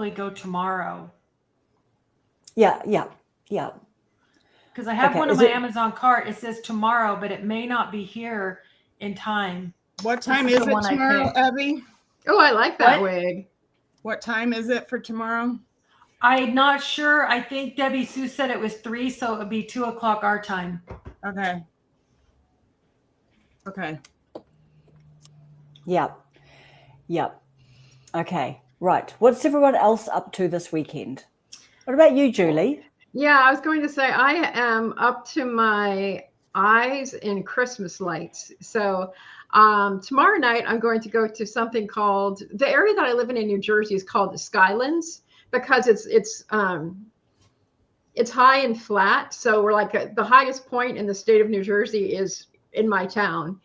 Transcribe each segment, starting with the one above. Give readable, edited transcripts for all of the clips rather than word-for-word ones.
probably go tomorrow. Yeah. Because I have one on my Amazon cart. It says tomorrow, but it may not be here in time. What time is it tomorrow, Abby? Oh, I like that wig. What time is it for tomorrow? I'm not sure. I think Debbie Sue said it was 3, so it would be 2:00 our time. Okay. Yep. Okay. Right. What's everyone else up to this weekend? What about you, Julie? Yeah, I was going to say I am up to my eyes in Christmas lights. So tomorrow night I'm going to go to something called, the area that I live in New Jersey is called the Skylands, because it's high and flat. So we're like the highest point in the state of New Jersey is in my town.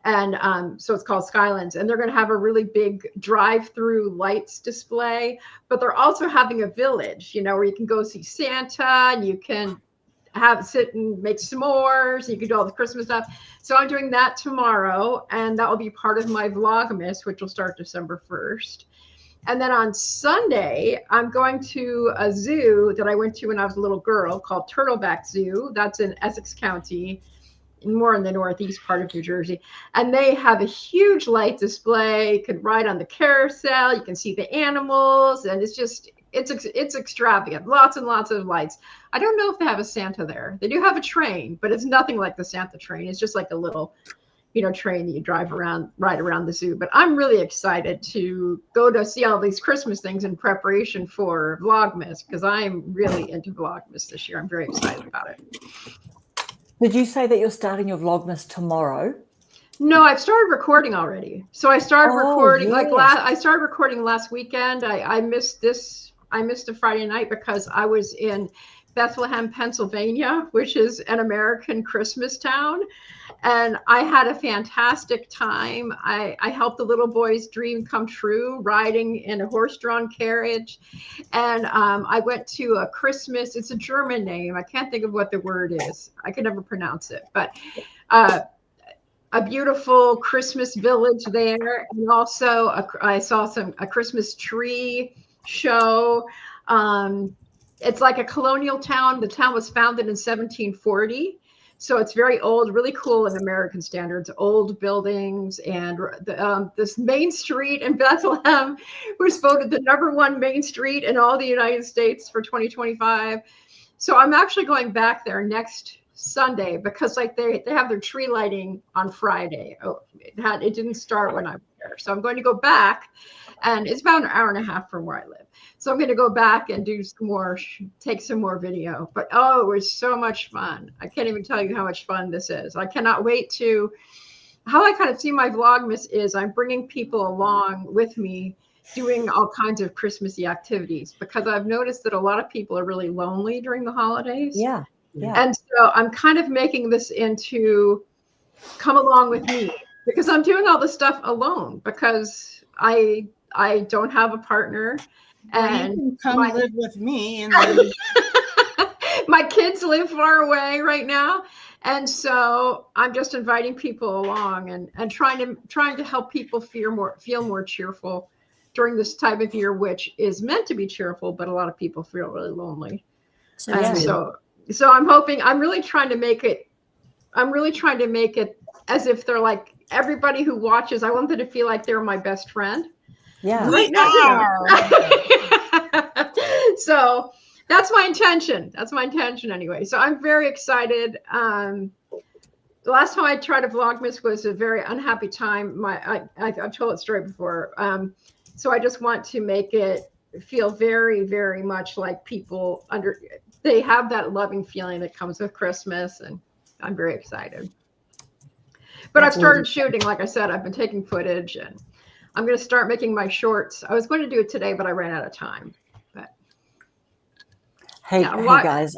And so it's called Skylands, and they're going to have a really big drive-through lights display, but they're also having a village, where you can go see Santa and you can sit and make s'mores. You can do all the Christmas stuff. So I'm doing that tomorrow, and that will be part of my Vlogmas, which will start December 1st. And then on Sunday, I'm going to a zoo that I went to when I was a little girl called Turtleback Zoo. That's in Essex County, more in the northeast part of New Jersey. And they have a huge light display. You can ride on the carousel. You can see the animals. And it's extravagant. Lots and lots of lights. I don't know if they have a Santa there. They do have a train, but it's nothing like the Santa train. It's just like a little, train that you ride around the zoo. But I'm really excited to go to see all these Christmas things in preparation for Vlogmas, because I'm really into Vlogmas this year. I'm very excited about it. Did you say that you're starting your Vlogmas tomorrow? No, I've started recording already. So I started recording I started recording last weekend. I missed a Friday night because I was in Bethlehem, Pennsylvania, which is an American Christmas town. And I had a fantastic time. I helped the little boy's dream come true, riding in a horse-drawn carriage. And I went to a Christmas, it's a German name. I can't think of what the word is. I can never pronounce it. But a beautiful Christmas village there. And also I saw a Christmas tree show. It's like a colonial town. The town was founded in 1740. So it's very old, really cool in American standards, old buildings. And this main street in Bethlehem was voted the #1 main street in all the United States for 2025. So I'm actually going back there next Sunday because they have their tree lighting on Friday. Oh, it didn't start when I was there. So I'm going to go back, and it's about an hour and a half from where I live. So I'm going to go back and take some more video. But it was so much fun. I can't even tell you how much fun this is. I cannot wait how I kind of see my Vlogmas is I'm bringing people along with me doing all kinds of Christmassy activities, because I've noticed that a lot of people are really lonely during the holidays. Yeah. And so I'm kind of making this into come along with me, because I'm doing all this stuff alone because I don't have a partner. And you can come live with me. And then... my kids live far away right now. And so I'm just inviting people along and trying to help people feel more cheerful during this time of year, which is meant to be cheerful, but a lot of people feel really lonely. So I'm really trying to make it as if they're like everybody who watches. I want them to feel like they're my best friend. Yeah. We are. So that's my intention. Anyway. So I'm very excited. The last time I tried a Vlogmas was a very unhappy time. I've told that story before. So I just want to make it feel very, very much like people they have that loving feeling that comes with Christmas, and I'm very excited. But I've started shooting, like I said, I've been taking footage, and I'm going to start making my shorts. I was going to do it today, but I ran out of time. But hey guys,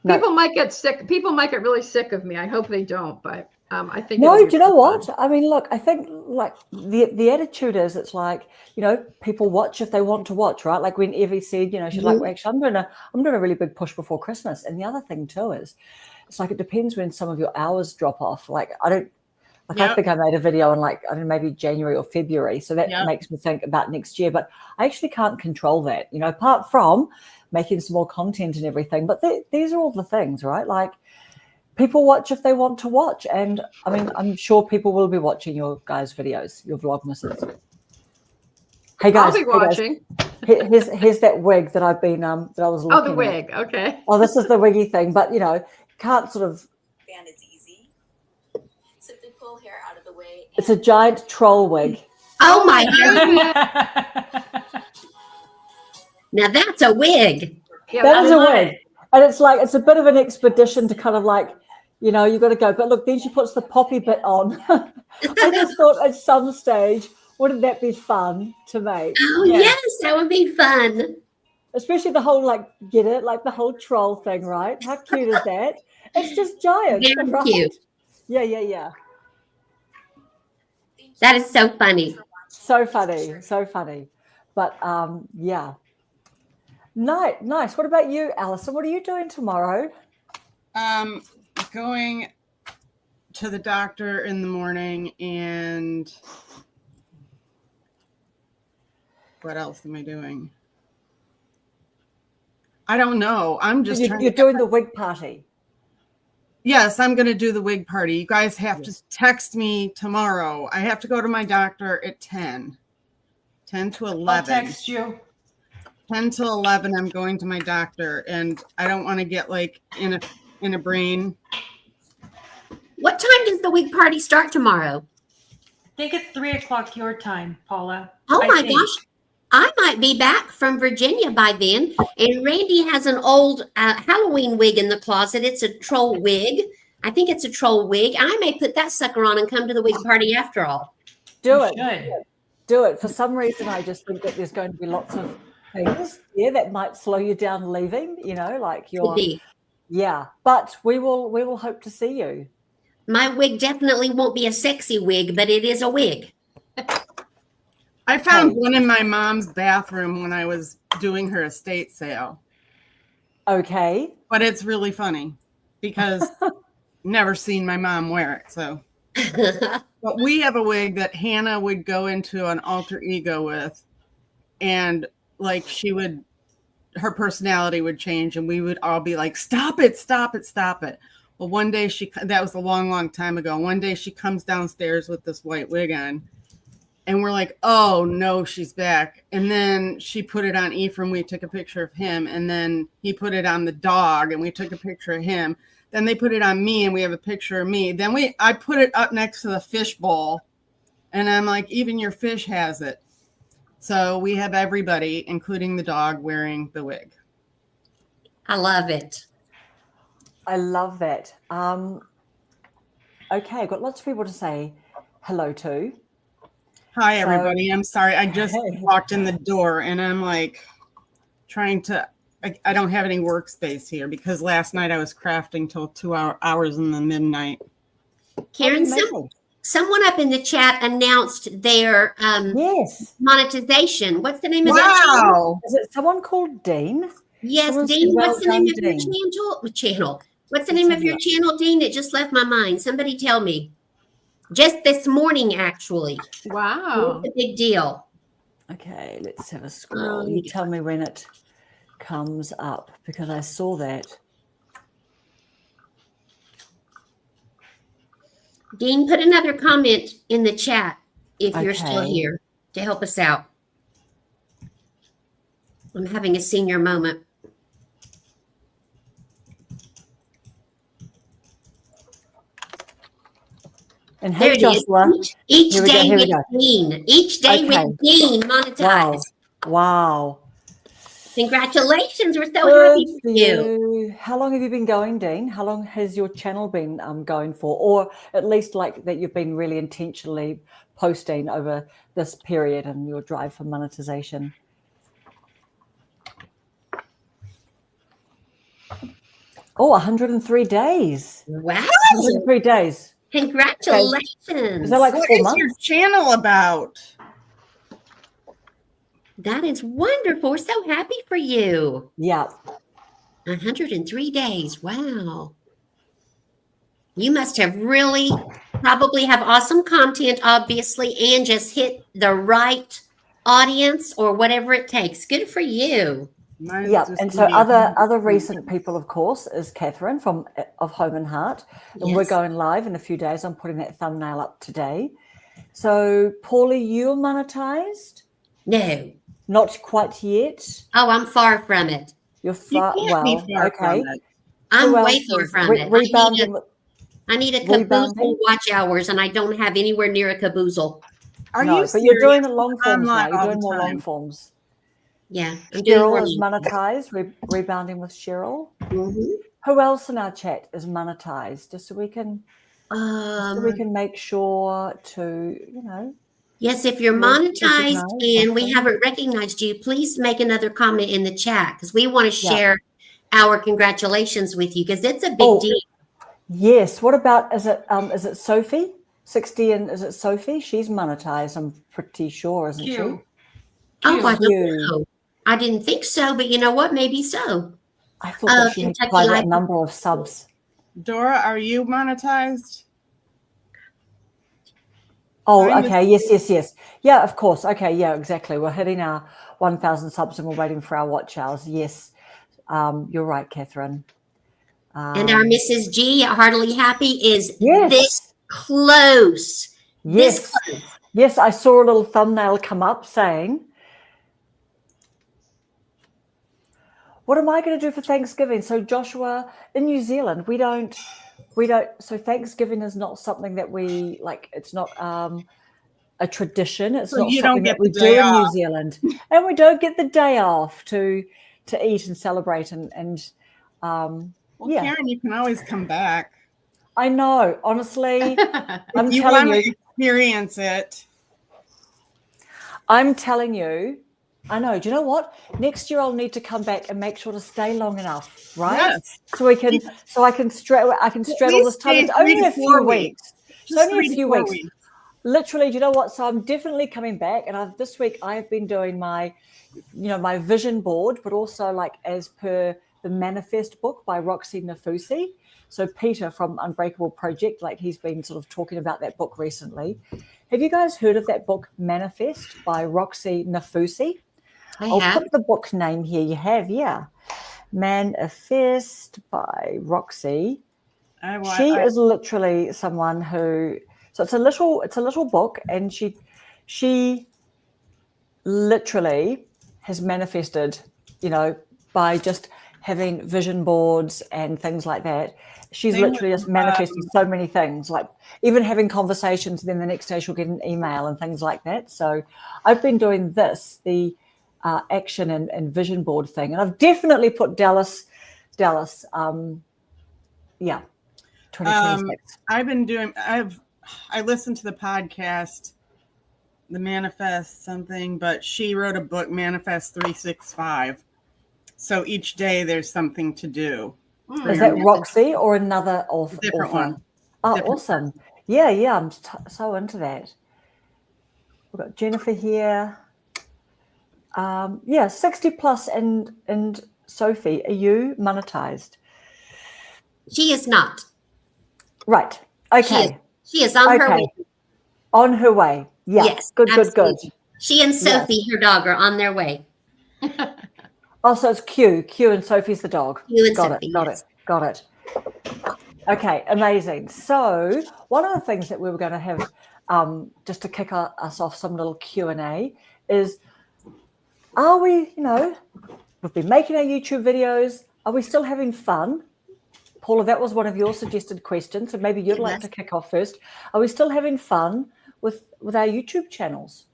people might get sick. People might get really sick of me. I hope they don't, but I think. No, do you know what? I mean, look, I think like the attitude is, it's like, people watch if they want to watch, right? Like when Evie said, she's like, well, actually, I'm doing a really big push before Christmas. And the other thing too is, it's like, it depends when some of your hours drop off. Like Like Yep. I think I made a video in like, I don't know, maybe January or February. So that Yep. makes me think about next year. But I actually can't control that, you know, apart from making some more content and everything. But these are all the things, right? Like people watch if they want to watch. And I mean, I'm sure people will be watching your guys' videos, your Vlogmases. Hey guys, I'll be watching. Here's that wig that I've been that I was looking Oh, the at. wig. Okay. Oh, this is the wiggy thing, but you know, can't sort of. Band is easy. Simply pull hair out of the way. It's a giant troll wig. Oh my God. Now that's a wig. Yeah, That I is a love wig, it. and it's like it's a bit of an expedition to kind of like, you know, you got to go. But look, then she puts the poppy bit on. I just thought at some stage, wouldn't that be fun to make? Oh Yes. yes, that would be fun. Especially the whole like, get it, like the whole troll thing, right? How cute is that? It's just giant, Very right? cute. Yeah. That is so funny. So funny. But yeah. Nice. What about you, Alison? What are you doing tomorrow? Going to the doctor in the morning, and what else am I doing? I don't know. I'm just You're doing the wig party. Yes, I'm going to do the wig party. You guys have to text me tomorrow. I have to go to my doctor at 10 to 11. I'll text you. 10 to 11, I'm going to my doctor, and I don't want to get like in a brain. What time does the wig party start tomorrow? I think it's 3:00 your time, Paula. Oh I my think. gosh. I might be back from Virginia by then. And Randy has an old Halloween wig in the closet. It's a troll wig. I think it's a troll wig. I may put that sucker on and come to the wig party after all. Do You it. should. Do it. For some reason, I just think that there's going to be lots of things that might slow you down leaving, you know, like Could be. but we will hope to see you. My wig definitely won't be a sexy wig, but it is a wig. I found one in my mom's bathroom when I was doing her estate sale, Okay. but it's really funny because never seen my mom wear it. So, but we have a wig that Hannah would go into an alter ego with, and like her personality would change, and we would all be like, "Stop it! Stop it! Stop it!" Well, one day that was a long time ago. One day she comes downstairs with this white wig on. And we're like, oh, no, she's back. And then she put it on Ephraim. We took a picture of him. And then he put it on the dog, and we took a picture of him. Then they put it on me, and we have a picture of me. Then I put it up next to the fish bowl. And I'm like, even your fish has it. So we have everybody, including the dog, wearing the wig. I love it. I love that. Okay, I've got lots of people to say hello to. Hi, everybody. I'm sorry. I just walked in the door, and I'm like trying to, I don't have any workspace here because last night I was crafting till 2 hours in the midnight. Karen, someone up in the chat announced their Yes. monetization. What's the name of that channel? Wow. Is it someone called Dean? Yes, Someone Dean. said, well What's the name done, of your Dean. channel? What's the name of your channel, Dean? It just left my mind. Somebody tell me. Just this morning, actually. Wow. What's the big deal? Okay, let's have a scroll. You tell me when it comes up because I saw that. Dean, put another comment in the chat if you're still Okay. here to help us out. I'm having a senior moment. And There hey, it is. Joshua. Each Here we go, day here we with go. Dean. Each day Okay. with Dean monetized. Wow. Congratulations. We're so Good happy for for you. you. How long have you been going, Dean? How long has your channel been going for? Or at least like that you've been really intentionally posting over this period and your drive for monetization? Oh, 103 days. Wow. 103 days. Congratulations. Is that like What 4 is months? your channel about? That is wonderful. We're so happy for you. Yeah. 103 days. Wow. You must have really probably have awesome content, obviously, and just hit the right audience or whatever it takes. Good for you. Mine's Yeah, just and so gonna be other recent people, of course, is Catherine from of Home and Heart, and we're Yes. going live in a few days. I'm putting that thumbnail up today. So, Paulie, you're monetized? No. Not quite yet. Oh, I'm far from it. You're You far. can't be Well, far okay. from it. I'm Who way else far is from it. rebounding? I need a Rebounding? caboozle watch hours, and I don't have anywhere near a caboozle. Are No, you but serious? you're doing the long I'm forms now. live You're all doing the more long time. forms. Yeah, I'm doing more. Cheryl is monetized. Rebounding with Cheryl. Mhm. Who else in our chat is monetized? Just so we can make sure to Yes, if you're recognize monetized and we something. haven't recognized you, please make another comment in the chat because we want to Yeah. share our congratulations with you because it's a big Oh, deal. Yes. What about is it Sophie? 60 and is it Sophie? She's monetized, I'm pretty sure, isn't she? Q. Oh, I Q. don't know. I didn't think so, but you know what? Maybe so. I thought that she had Kentucky quite a Life- number of subs. Dora, are you monetized? Oh, Mine was- okay. Yes. Yeah, of course. Okay, yeah, exactly. We're hitting our 1,000 subs and we're waiting for our watch hours. Yes, you're right, Catherine. And our Mrs. G at Heartily Happy is Yes. this close. Yes. This close. Yes, I saw a little thumbnail come up saying, what am I going to do for Thanksgiving? So Joshua, in New Zealand, we don't, so Thanksgiving is not something that we like, it's not a tradition. It's So not you don't something get that we the do day in New off. Zealand. And we don't get the day off to eat and celebrate and Well, yeah. Karen, you can always come back. I know, honestly, I'm If you telling want to you, experience it. I'm telling you, I know. Do you know what? Next year I'll need to come back and make sure to stay long enough, right? Yes. So I can straddle this time. stay It's only 3 to a few 4 weeks. It's Just only 3 a to few 4 weeks. weeks. Literally, do you know what? So I'm definitely coming back, and this week I have been doing my vision board, but also like as per the Manifest book by Roxy Nafusi. So Peter from Unbreakable Project, like he's been sort of talking about that book recently. Have you guys heard of that book, Manifest by Roxy Nafusi? I'll put the book name here. You have, yeah. Manifest by Roxy. She is literally someone who. So it's a little book, and she literally has manifested, by just having vision boards and things like that. She's Same literally with, just manifesting so many things, like even having conversations, and then the next day she'll get an email and things like that. So I've been doing the action and vision board thing, and I've definitely put Dallas, 2026. I listened to the podcast, the Manifest something, but she wrote a book, Manifest 365. So each day there's something to do. Is that Roxy or another author? Different one. Oh, Different awesome. Yeah, I'm so into that. We've got Jennifer here. 60 plus and Sophie, are you monetized? She is not. Right. Okay. She is on her way. On her way. Yeah. Yes. Good. Absolutely. She and Sophie, her dog, are on their way. Oh, so it's Q and Sophie's the dog. Q and Got Sophie, it. Got it. Okay, amazing. So one of the things that we were going to have, just to kick us off, some little Q&A is, are we, we've been making our YouTube videos. Are we still having fun? Paula, that was one of your suggested questions. So maybe you'd like to kick off first. Are we still having fun with our YouTube channels?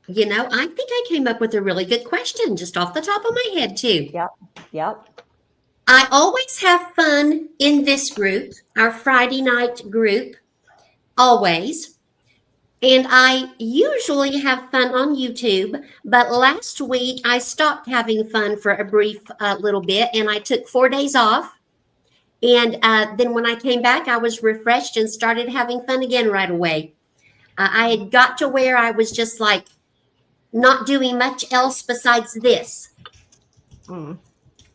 I think I came up with a really good question just off the top of my head, too. Yep. I always have fun in this group, our Friday night group, always. And I usually have fun on YouTube, but last week I stopped having fun for a brief little bit, and I took 4 days off. And then when I came back, I was refreshed and started having fun again right away. I had got to where I was just like not doing much else besides this.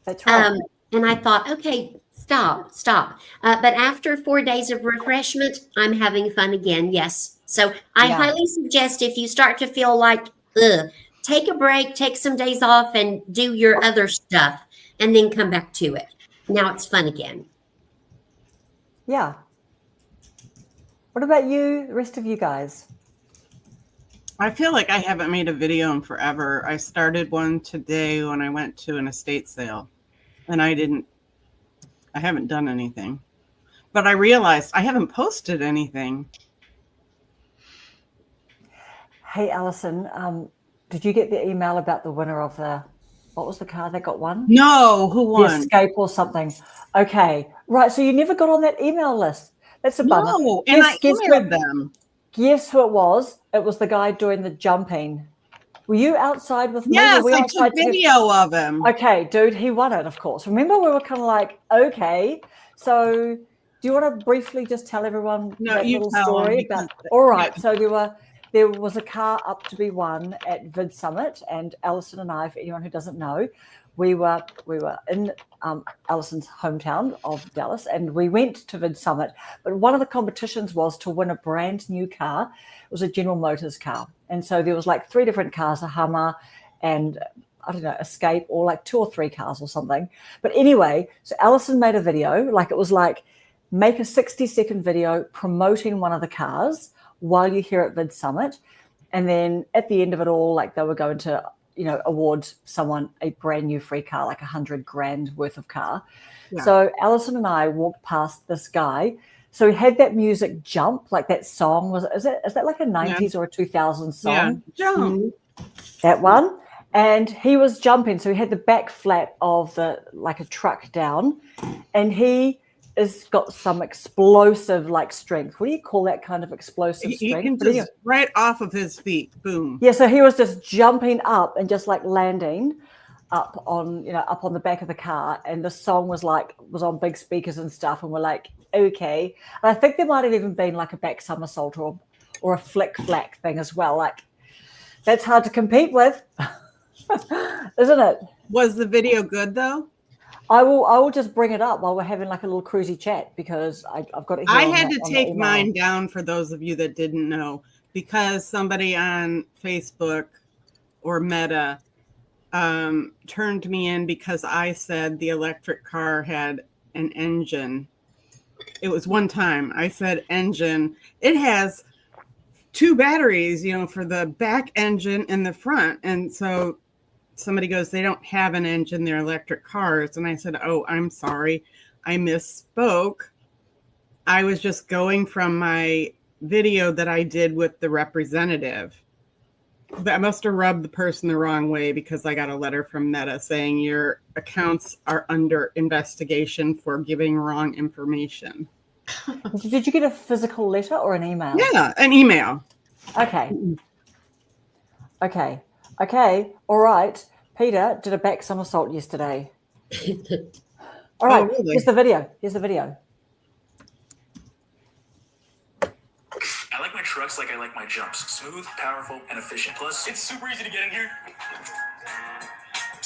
That's right. And I thought, okay, Stop. But after 4 days of refreshment, I'm having fun again. Yes. So I Yeah. highly suggest if you start to feel like, take a break, take some days off and do your other stuff and then come back to it. Now it's fun again. Yeah. What about you, the rest of you guys? I feel like I haven't made a video in forever. I started one today when I went to an estate sale, and I haven't done anything. But I realized I haven't posted anything. Hey, Alison, did you get the email about the winner of what was the car that got won? No, who The won? Escape or something. Okay, right. So you never got on that email list. That's a bummer. No, and I Guess emailed them. Guess who it was? It was the guy doing the jumping. Were you outside with me? Yes, Were we I outside took video of him. Okay, dude, he won it, of course. Remember, we were kind of like, okay. So, do you want to briefly just tell everyone that you little tell story them about? All right. So there was a car up to be won at Vid Summit, and Alison and I, for anyone who doesn't know, we were in Alison's hometown of Dallas, and we went to Vid Summit. But one of the competitions was to win a brand new car. It was a General Motors car, and so there was like 3 different cars: a Hummer, and I don't know, Escape, or like 2 or 3 cars or something. But anyway, so Alison made a video, like it was like make a 60-second video promoting one of the cars while you're here at Vid Summit, and then at the end of it all, like they were going to award someone a brand new free car, like $100,000 worth of car. Yeah. So Alison and I walked past this guy. So he had that music Jump, like that song is that like a 90s or a 2000s song? Yeah, Jump. That one. And he was jumping. So he had the back flap of like a truck down, and he has got some explosive like strength. What do you call that kind of explosive strength? He can just right off of his feet. Boom. Yeah, so he was just jumping up and just like landing up on the back of the car, and the song was on big speakers and stuff, and we're like, okay. And I think there might have even been like a back somersault or a flick flack thing as well. Like that's hard to compete with. Isn't it? Was the video good though? I will just bring it up while we're having like a little cruisy chat, because I've got it here. I had to take mine down for those of you that didn't know, because somebody on Facebook or Meta turned me in because I said the electric car had an engine. It was one time I said engine. It has 2 batteries, for the back engine and the front. And so somebody goes, they don't have an engine, they're electric cars. And I said, oh, I'm sorry, I misspoke. I was just going from my video that I did with the representative. But I must have rubbed the person the wrong way, because I got a letter from Meta saying your accounts are under investigation for giving wrong information. Did you get a physical letter or an email? Yeah, an email. Okay. All right. Peter did a back somersault yesterday. All right. Oh, really? Here's the video. I like my trucks like I like my jumps. Smooth, powerful, and efficient. Plus, it's super easy to get in here.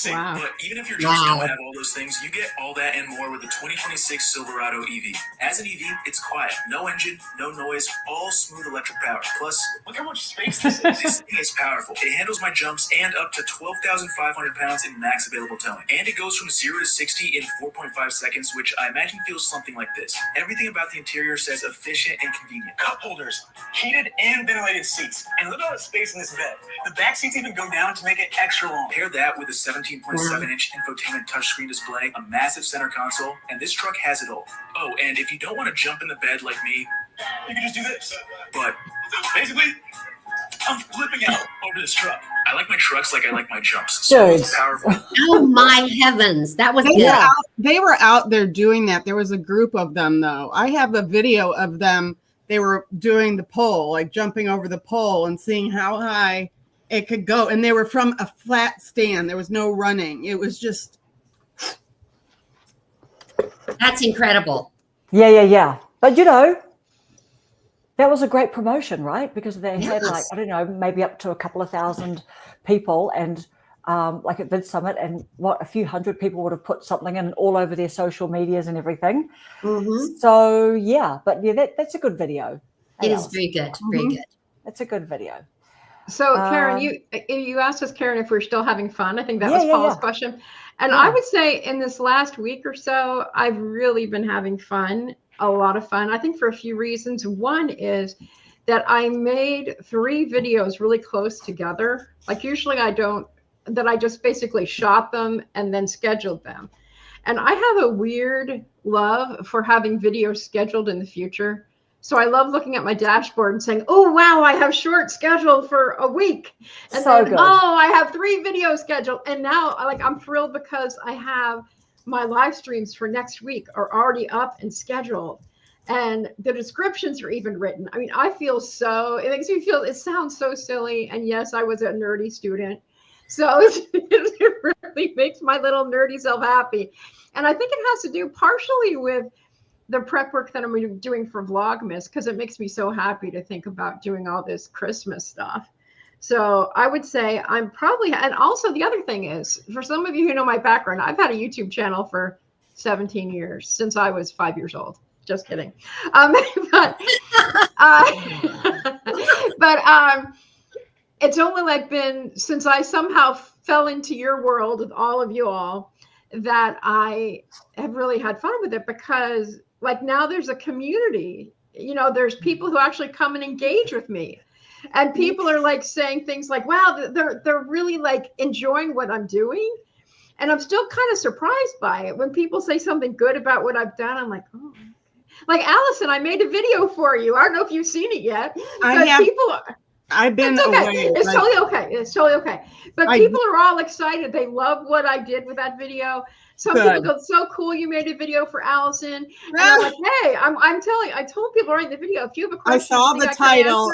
Wow. But even if your trucks don't have all those things, you get all that and more with the 2026 Silverado EV. As an EV, it's quiet. No engine, no noise, all smooth electric power. Plus, look how much space this is. This thing is powerful. It handles my jumps and up to 12,500 pounds in max available towing. And it goes from 0 to 60 in 4.5 seconds, which I imagine feels something like this. Everything about the interior says efficient and convenient. Cup holders, heated and ventilated seats. And look at all the space in this bed. The back seats even go down to make it extra long. Pair that with a 17.7-inch infotainment touchscreen display, a massive center console, and this truck has it all. Oh, and if you don't want to jump in the bed like me, You can just do this. but Basically, I'm flipping out over this truck. I like my trucks like I like my jumps. Dude. Smooth, powerful. Oh my heavens. That was good. They were out there doing that. There was a group of them, though. I have a video of them. They were doing the pole, like jumping over the pole and seeing how high it could go. And they were from a flat stand. There was no running. It was just. That's incredible. Yeah. But that was a great promotion, right? Because they had like, I don't know, maybe up to a couple of thousand people. And like at Vid Summit, and a few hundred people would have put something in all over their social medias and everything. Mhm. So yeah, but yeah, that's a good video. It Hey, is Alice, very good. Very good. it's a good video. So Karen, you asked us, Karen, if we're still having fun. I think that was Paul's question. And I would say in this last week or so, I've really been having fun, a lot of fun. I think for a few reasons. One is that I made 3 videos really close together. Like usually I just basically shot them and then scheduled them. And I have a weird love for having videos scheduled in the future. So I love looking at my dashboard and saying, oh, wow, I have short scheduled for a week. And So then, good. oh, I have 3 videos scheduled. And now I'm thrilled because I have my live streams for next week are already up and scheduled. And the descriptions are even written. I mean, it makes me feel, it sounds so silly. And yes, I was a nerdy student. So it really makes my little nerdy self happy. And I think it has to do partially with the prep work that I'm doing for Vlogmas, because it makes me so happy to think about doing all this Christmas stuff. So I would say I'm probably, and also the other thing is, for some of you who know my background, I've had a YouTube channel for 17 years, since I was 5 years old. Just kidding. But it's only been since I somehow fell into your world with all of you all that I have really had fun with it, because now there's a community, there's people who actually come and engage with me, and people are saying things like, wow, they're really enjoying what I'm doing. And I'm still kind of surprised by it when people say something good about what I've done. I'm like, oh, Allison, I made a video for you. I don't know if you've seen it yet. I've been away. It's totally okay. It's totally okay. But people are all excited. They love what I did with that video. Some people go, so cool, you made a video for Allison. And I'm like, hey, I told people right in the video, if you have a question, I saw the title.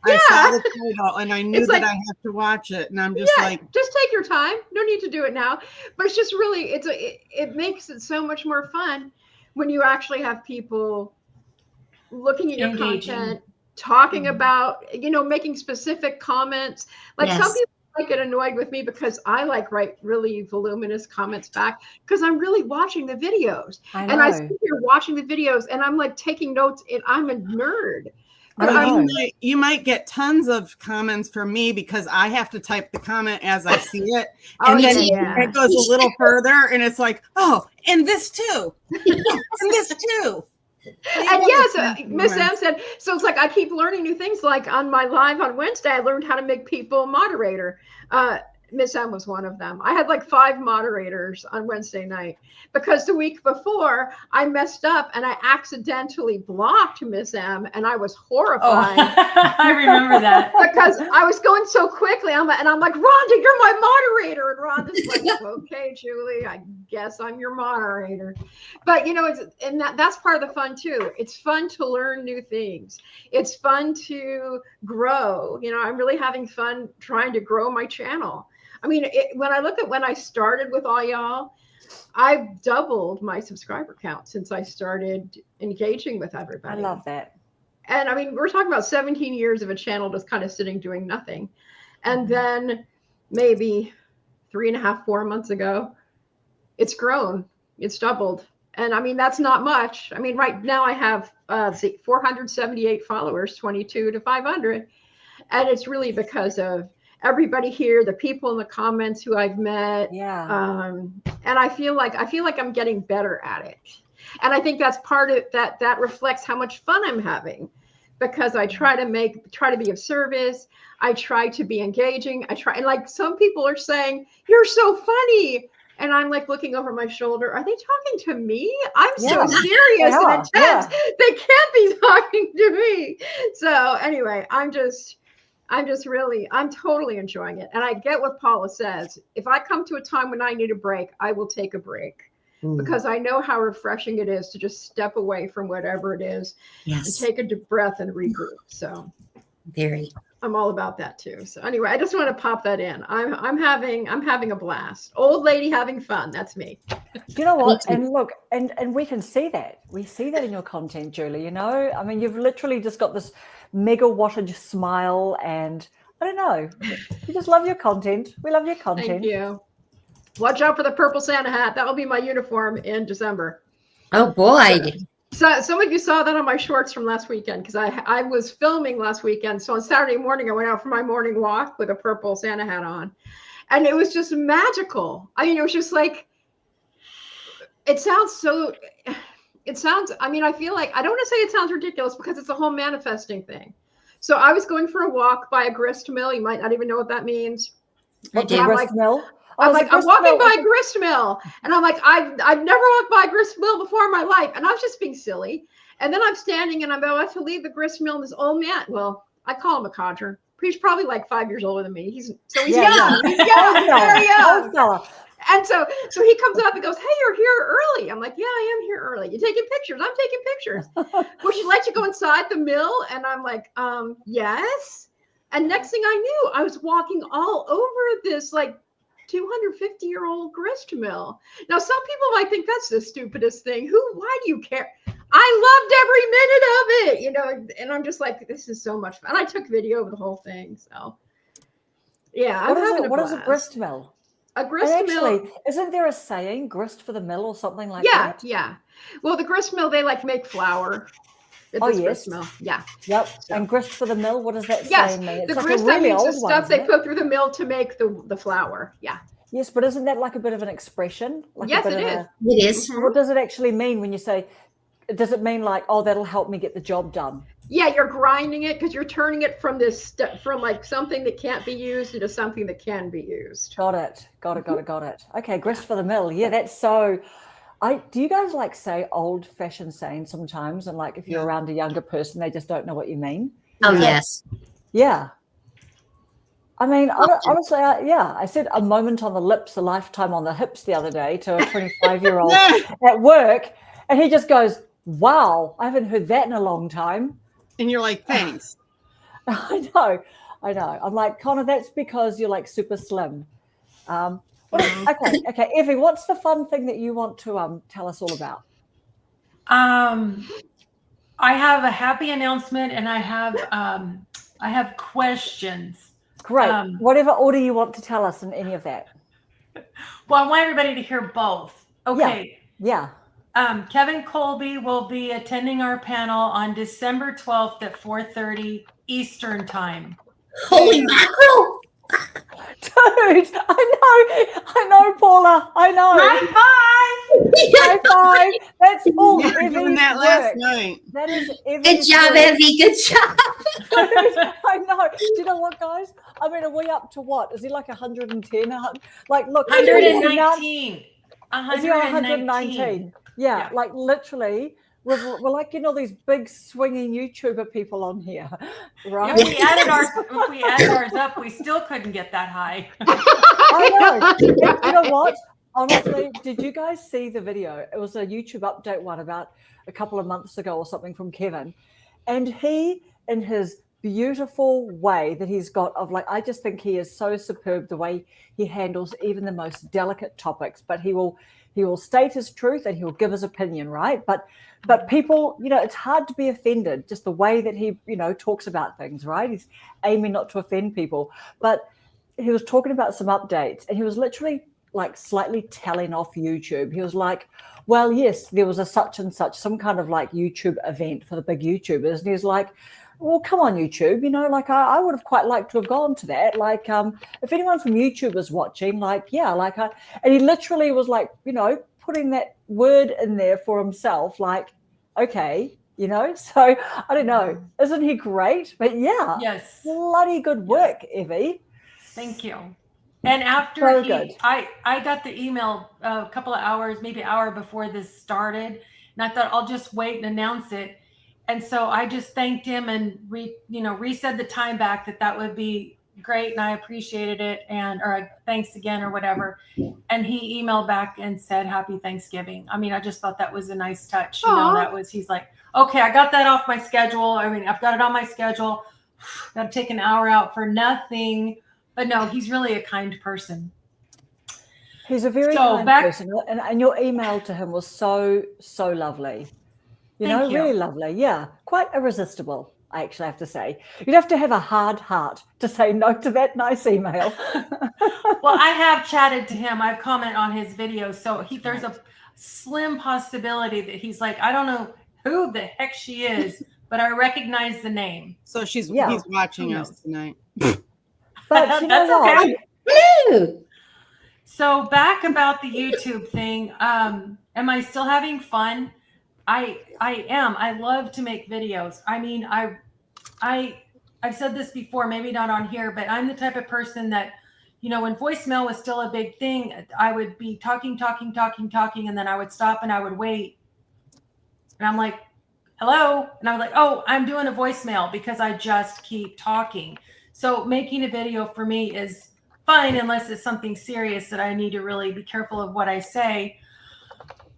I saw the title and I knew that I have to watch it. And I'm just just take your time. No need to do it now. But it's just really, it makes it so much more fun when you actually have people looking at your content, talking about, making specific comments. Some people get annoyed with me because I write really voluminous comments back, because I'm really watching the videos. And I sit here watching the videos and I'm taking notes, and I'm a nerd. But you might get tons of comments from me because I have to type the comment as I see it. And then it goes a little further and it's like, oh, and this too. And this too. And yes, Miss M said, so it's I keep learning new things. On my live on Wednesday, I learned how to make people a moderator. Miss M was one of them. I had 5 moderators on Wednesday night, because the week before I messed up and I accidentally blocked Miss M, and I was horrified. Oh, I remember that. Because I was going so quickly. I'm like, Rhonda, you're my moderator. And Rhonda's like, okay, Julie, I guess I'm your moderator. But that's part of the fun too. It's fun to learn new things. It's fun to grow. I'm really having fun trying to grow my channel. I mean, when I look at when I started with all y'all, I've doubled my subscriber count since I started engaging with everybody. I love that. And I mean, we're talking about 17 years of a channel just kind of sitting doing nothing. And then maybe 3.5, 4 months ago, it's grown. It's doubled. And I mean, that's not much. I mean, right now I have 478 followers, 22 to 500. And it's really because of everybody here, the people in the comments who I've met. Yeah. And I feel like I'm getting better at it. And I think that's part of that reflects how much fun I'm having, because I try to be of service. I try to be engaging. And some people are saying, you're so funny. And I'm looking over my shoulder. Are they talking to me? I'm so serious and intense. Yeah. They can't be talking to me. So anyway, I'm totally enjoying it. And I get what Paula says. If I come to a time when I need a break, I will take a break, because I know how refreshing it is to just step away from whatever it is and take a deep breath and regroup. So I'm all about that too. So anyway, I just want to pop that in. I'm having a blast. Old lady having fun. That's me. You know what? And look, and we can see that. We see that in your content, Julie. I mean, you've literally just got this mega wattage smile, and I don't know. We just love your content. We love your content. Thank you. Watch out for the purple Santa hat. That will be my uniform in December. Oh boy. So some of you saw that on my shorts from last weekend because I was filming last weekend. So on Saturday morning, I went out for my morning walk with a purple Santa hat on. And it was just magical. I mean, it was just like, I feel like, I don't want to say it sounds ridiculous because it's a whole manifesting thing. So I was going for a walk by a grist mill. You might not even know what that means. What's a grist mill? I'm walking by a grist mill, and I'm like, I've never walked by a grist mill before in my life, and I was just being silly. And then I'm standing, and I'm about to leave the grist mill, and this old man, well, I call him a codger. He's probably like 5 years older than me. He's young. He's young. He's very young. And so he comes up and goes, "Hey, you're here early." I'm like, "Yeah, I am here early. You taking pictures?" "I'm taking pictures." "Would you like to go inside the mill?" And I'm like, yes. And next thing I knew, I was walking all over this like 250-year-old grist mill. Now, some people might think that's the stupidest thing. Why do you care? I loved every minute of it, and I'm just like, this is so much fun. And I took video of the whole thing. So yeah. What is a grist mill? A grist mill. Isn't there a saying, grist for the mill or something like that? Yeah. Well, the grist mill, they like make flour. Yes. Grist mill. Yeah. Yep. So. And grist for the mill, what does that saying mean? It's the grist, like really that means the stuff they one, put through the mill to make the flour. Yeah. Yes, but isn't that like a bit of an expression? Like yes, it is. It is. What does it actually mean when you say, does it mean like, oh, that'll help me get the job done? Yeah, you're grinding it because you're turning it from from like something that can't be used into something that can be used. Got it. Okay, grist for the mill. Yeah, that's so. Do you guys like say old-fashioned sayings sometimes? And like if you're around a younger person, they just don't know what you mean. Oh, yes. Yeah. I mean, honestly, I said a moment on the lips, a lifetime on the hips the other day to a 25-year-old at work. And he just goes, "Wow, I haven't heard that in a long time." And you're like, "Thanks." I know. I'm like, "Connor, that's because you're like super slim." Okay. Evie, what's the fun thing that you want to tell us all about? I have a happy announcement, and I have questions. Great. Whatever order you want to tell us in any of that. Well, I want everybody to hear both. Okay. Yeah. Kevin Colby will be attending our panel on December 12th at 4:30 Eastern time. Holy mackerel! Dude, I know, Paula. I know. High five. That's all We were Evie's doing that work. last night. That is Good Evie's job, work. Evie. Good job. I know. Do you know what, guys? I mean, are we up to what? Is he like 110? Like, look. 119. 119. Yeah, like literally. We're like getting all these big swinging YouTuber people on here, right? If we added ours up, we still couldn't get that high. I know. And you know what? Honestly, did you guys see the video? It was a YouTube update one about a couple of months ago or something from Kevin. And he, in his beautiful way that he's got of like, I just think he is so superb the way he handles even the most delicate topics, but he will state his truth and he'll give his opinion, right? But people, it's hard to be offended, just the way that he, talks about things, right? He's aiming not to offend people. But he was talking about some updates and he was literally like slightly telling off YouTube. He was like, well, yes, there was a such and such, some kind of like YouTube event for the big YouTubers. And he was like, well, come on, YouTube, like I would have quite liked to have gone to that. Like, if anyone from YouTube was watching, like, yeah, like, and he literally was like, putting that word in there for himself, like, okay, so I don't know. Isn't he great? But yeah, yes, bloody good work, Evie. Thank you. And after I got the email a couple of hours, maybe an hour before this started, and I thought I'll just wait and announce it. And so I just thanked him and resaid the time back that would be great, and I appreciated it, or thanks again or whatever. And he emailed back and said Happy Thanksgiving. I mean, I just thought that was a nice touch. He's like, okay, I got that off my schedule. I mean, I've got it on my schedule. Got to take an hour out for nothing. But no, he's really a kind person. He's a very kind person, and your email to him was so lovely. You know, really lovely. Yeah, quite irresistible. I actually have to say. You'd have to have a hard heart to say no to that nice email. Well, I have chatted to him. I've commented on his videos. So there's a slim possibility that he's like, I don't know who the heck she is, but I recognize the name. So he's watching us tonight. But you know That's what? okay. Blue. So back about the YouTube thing. Am I still having fun? I am. I love to make videos. I mean, I've said this before, maybe not on here, but I'm the type of person that, you know, when voicemail was still a big thing, I would be talking, and then I would stop and I would wait. And I'm like, hello. And I'm like, oh, I'm doing a voicemail because I just keep talking. So making a video for me is fine unless it's something serious that I need to really be careful of what I say.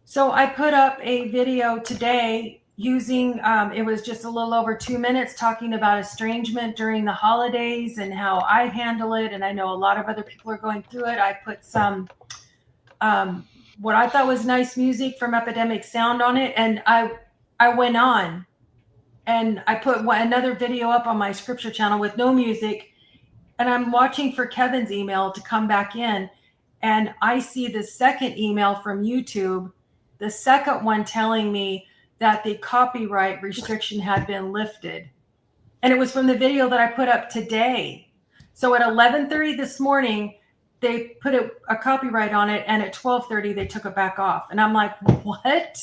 So I put up a video today using, it was just a little over 2 minutes talking about estrangement during the holidays and how I handle it. And I know a lot of other people are going through it. I put some, what I thought was nice music from Epidemic Sound on it. And I went on and I put another video up on my scripture channel with no music. And I'm watching for Kevin's email to come back in. And I see the second email from YouTube, the second one telling me that the copyright restriction had been lifted. And it was from the video that I put up today. So at 11:30 this morning, they put a copyright on it. And at 12:30, they took it back off. And I'm like, what?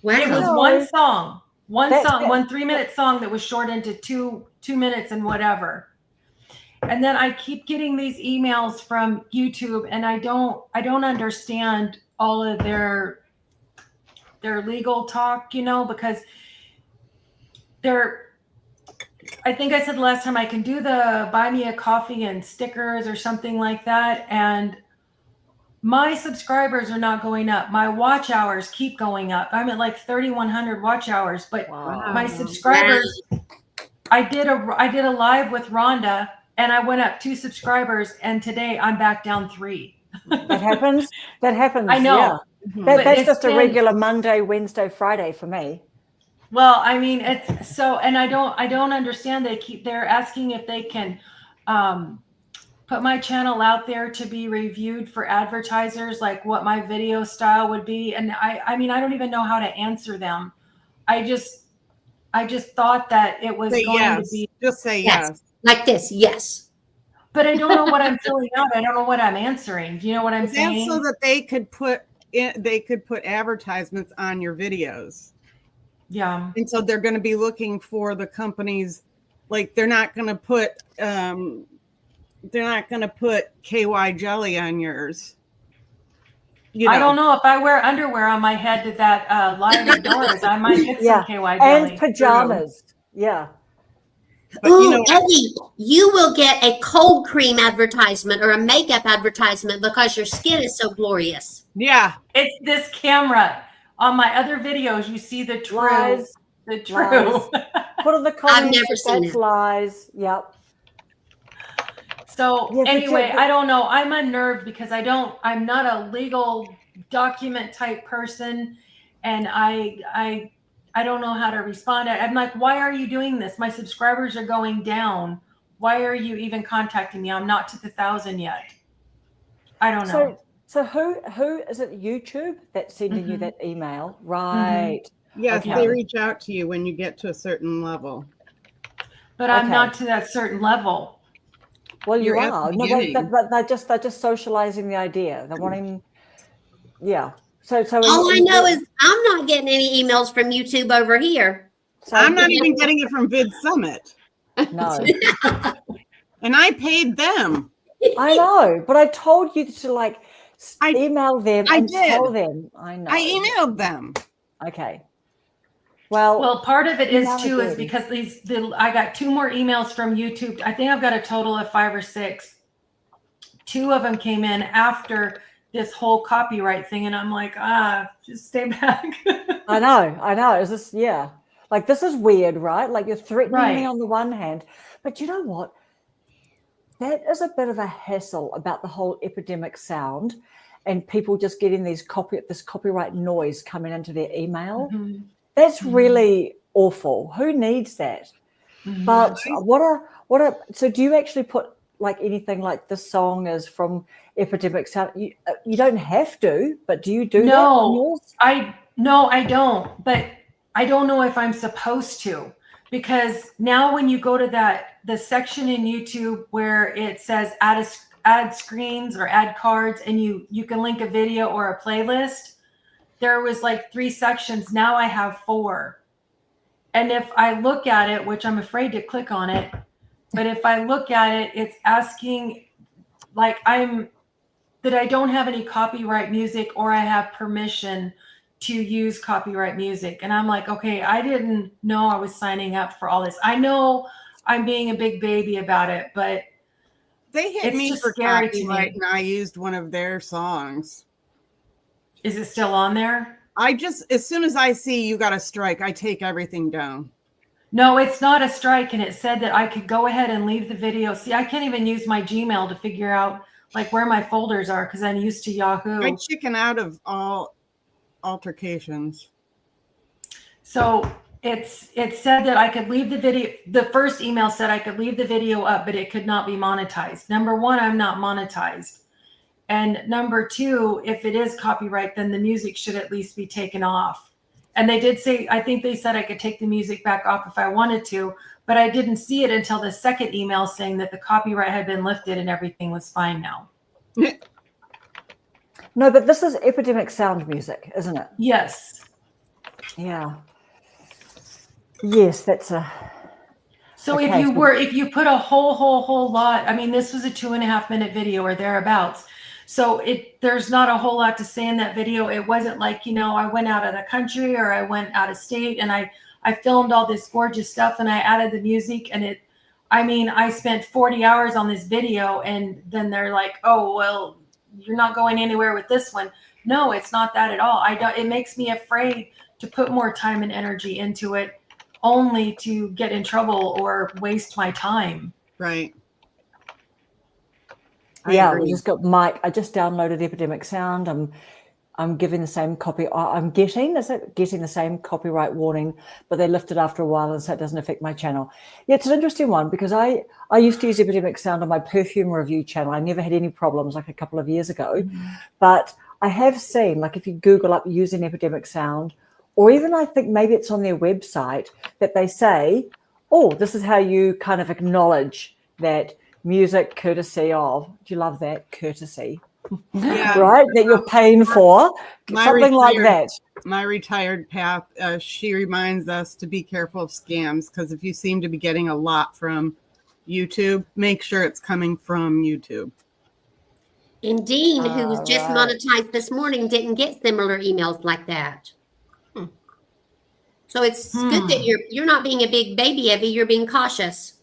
Wow. It was one song, one 3-minute song that was shortened to two minutes and whatever. And then I keep getting these emails from YouTube, and I don't understand all of their legal talk, you know, because I think I said the last time I can do the buy me a coffee and stickers or something like that. And my subscribers are not going up. My watch hours keep going up. I'm at like 3,100 watch hours, but my subscribers, I did a live with Rhonda and I went up 2 subscribers, and today I'm back down 3. That happens. I know. Yeah. That's just a regular Monday, Wednesday, Friday for me. Well, I mean, it's so, and I don't understand. They're asking if they can put my channel out there to be reviewed for advertisers, like what my video style would be. And I mean, I don't even know how to answer them. I just thought that it was going to be. Just say yes. Like this, yes. But I don't know what I'm filling out. I don't know what I'm answering. Do you know what I'm saying? So that they could put advertisements on your videos. Yeah. And so they're going to be looking for the companies, like they're not going to put KY jelly on yours. You know. I don't know if I wear underwear on my head to that line of doors. I might get some KY jelly. And pajamas. Yeah. But, ooh, Eddie, you will get a cold cream advertisement or a makeup advertisement because your skin is so glorious. Yeah. It's this camera. On my other videos, you see the true. Lies. The true. Lies. Put in the comments. I've never seen that's it. Lies. Yep. So anyway, I don't know. I'm unnerved because I'm not a legal document type person. And I don't know how to respond. I'm like, why are you doing this? My subscribers are going down. Why are you even contacting me? I'm not to the 1,000 yet. I don't know. So who is it? YouTube that's sending you that email, right? Yes, they reach out to you when you get to a certain level. But I'm not to that certain level. Well, you are. No, they're just socializing the idea. They're wanting, yeah. So all I know is I'm not getting any emails from YouTube over here. So I'm not even getting it from Vid Summit. No. And I paid them. I know, but I told you to email them and tell them. I know. I emailed them. Okay. Well, part of it is because I got 2 more emails from YouTube. I think I've got a total of 5 or 6. 2 of them came in after this whole copyright thing, and I'm like, just stay back. I know. Is this this is weird, right? Like you're threatening me on the one hand, but you know what? That is a bit of a hassle about the whole Epidemic Sound and people just getting this copyright noise coming into their email. That's really awful. Who needs that? Mhm. But so do you actually put like anything like this song is from Epidemic Sound? You don't have to, but do you do that on yours? No, I don't. But I don't know if I'm supposed to, because now when you go to the section in YouTube where it says add screens or add cards, and you can link a video or a playlist, there was like 3 sections. Now I have 4. And if I look at it, which I'm afraid to click on it, but if I look at it, it's asking like that I don't have any copyright music, or I have permission to use copyright music. And I'm like, okay, I didn't know I was signing up for all this. I know I'm being a big baby about it, but they hit it's me just for scary to copyright, me. and I used one of their songs. Is it still on there? As soon as I see you got a strike, I take everything down. No, it's not a strike. And it said that I could go ahead and leave the video. See, I can't even use my Gmail to figure out like where my folders are, because I'm used to Yahoo. I chicken out of all altercations. So it said that I could leave the video. The first email said I could leave the video up, but it could not be monetized. Number 1, I'm not monetized. And number 2, if it is copyright, then the music should at least be taken off. And they did say, I think they said I could take the music back off if I wanted to, but I didn't see it until the second email saying that the copyright had been lifted and everything was fine now. No, but this is Epidemic Sound music, isn't it? Yes. Yeah. Yes, that's a. So okay, if you put a whole lot, I mean, this was a 2.5 minute video or thereabouts. So there's not a whole lot to say in that video. It wasn't like, I went out of the country or I went out of state and I filmed all this gorgeous stuff and I added the music, and I spent 40 hours on this video, and then they're like, oh, well, you're not going anywhere with this one. No, it's not that at all. It makes me afraid to put more time and energy into it, only to get in trouble or waste my time. Right. Yeah, we just got Mike. I just downloaded Epidemic Sound. I'm giving the same copy. I'm getting the same copyright warning, but they lift it after a while, and so it doesn't affect my channel. Yeah, it's an interesting one, because I used to use Epidemic Sound on my perfume review channel. I never had any problems like a couple of years ago, but I have seen, like, if you Google up using Epidemic Sound, or even I think maybe it's on their website, that they say, oh, this is how you kind of acknowledge that music courtesy of. Do you love that? Courtesy. Yeah. Right? That you're paying for. Something like that. My retired path, she reminds us to be careful of scams, because if you seem to be getting a lot from YouTube, make sure it's coming from YouTube. And Dean, who was just monetized this morning, didn't get similar emails like that. So it's good that you're not being a big baby, Evie. You're being cautious.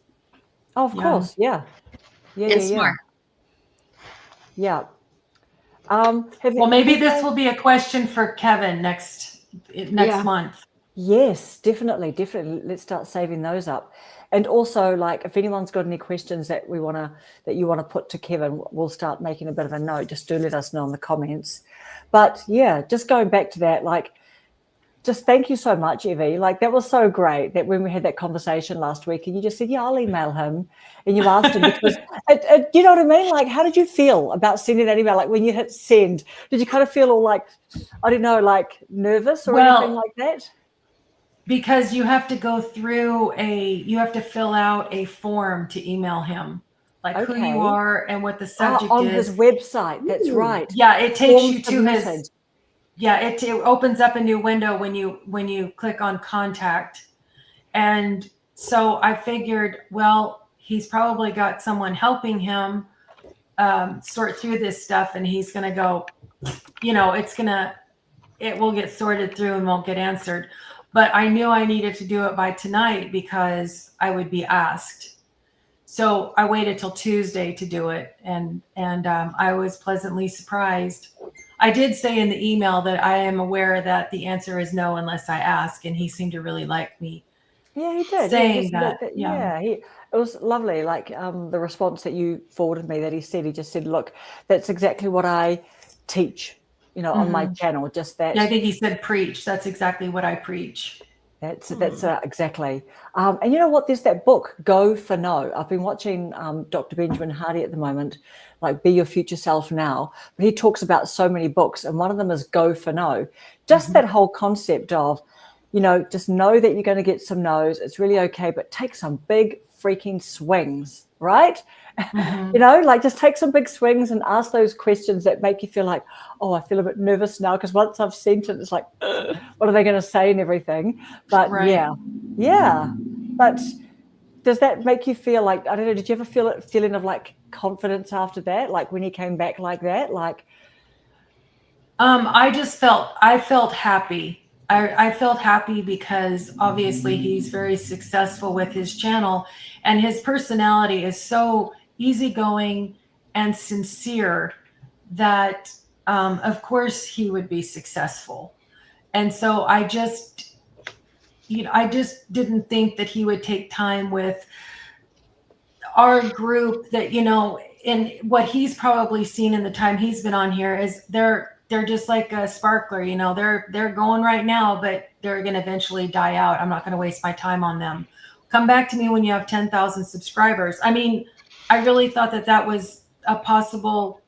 Oh, of course, yeah. And smart. Yeah. Well, maybe this will be a question for Kevin next month. Yes, definitely. Let's start saving those up. And also, like, if anyone's got any questions that you want to put to Kevin, we'll start making a bit of a note. Just do let us know in the comments. But yeah, just going back to that, like, just thank you so much, Evie. Like, that was so great that when we had that conversation last week, and you just said, yeah, I'll email him. And you asked him, because, you know what I mean? Like, how did you feel about sending that email? Like, when you hit send, did you kind of feel all like, I don't know, like nervous or anything like that? Because you have to go through you have to fill out a form to email him, like who you are and what the subject on is. His website. That's right. Yeah, it takes you to his. Yeah, it opens up a new window when you click on contact. And so I figured, well, he's probably got someone helping him sort through this stuff, and he's going to go, it will get sorted through and won't get answered. But I knew I needed to do it by tonight because I would be asked. So I waited till Tuesday to do it, and I was pleasantly surprised. I did say in the email that I am aware that the answer is no unless I ask, and he seemed to really like me. Yeah, he did. Saying that. It was lovely. Like the response that you forwarded me, that he just said, look, that's exactly what I teach, on my channel. Just that. Yeah, I think he said preach. That's exactly what I preach. That's exactly. And you know what? There's that book, Go for No. I've been watching Dr. Benjamin Hardy at the moment, like Be Your Future Self Now. But he talks about so many books, and one of them is Go for No. Just that whole concept of, just know that you're going to get some no's. It's really okay, but take some big freaking swings, right? Like just take some big swings and ask those questions that make you feel like, oh, I feel a bit nervous now because once I've sent it, it's like, what are they going to say and everything? But yeah. But does that make you feel like, I don't know, did you ever feel a feeling of like confidence after that? Like when he came back like that? Like, I felt happy. I felt happy because obviously he's very successful with his channel, and his personality is so easygoing and sincere that of course he would be successful. And so I just didn't think that he would take time with our group that, and what he's probably seen in the time he's been on here is they're just like a sparkler, they're going right now, but they're going to eventually die out. I'm not going to waste my time on them. Come back to me when you have 10,000 subscribers. I mean, I really thought that was a possible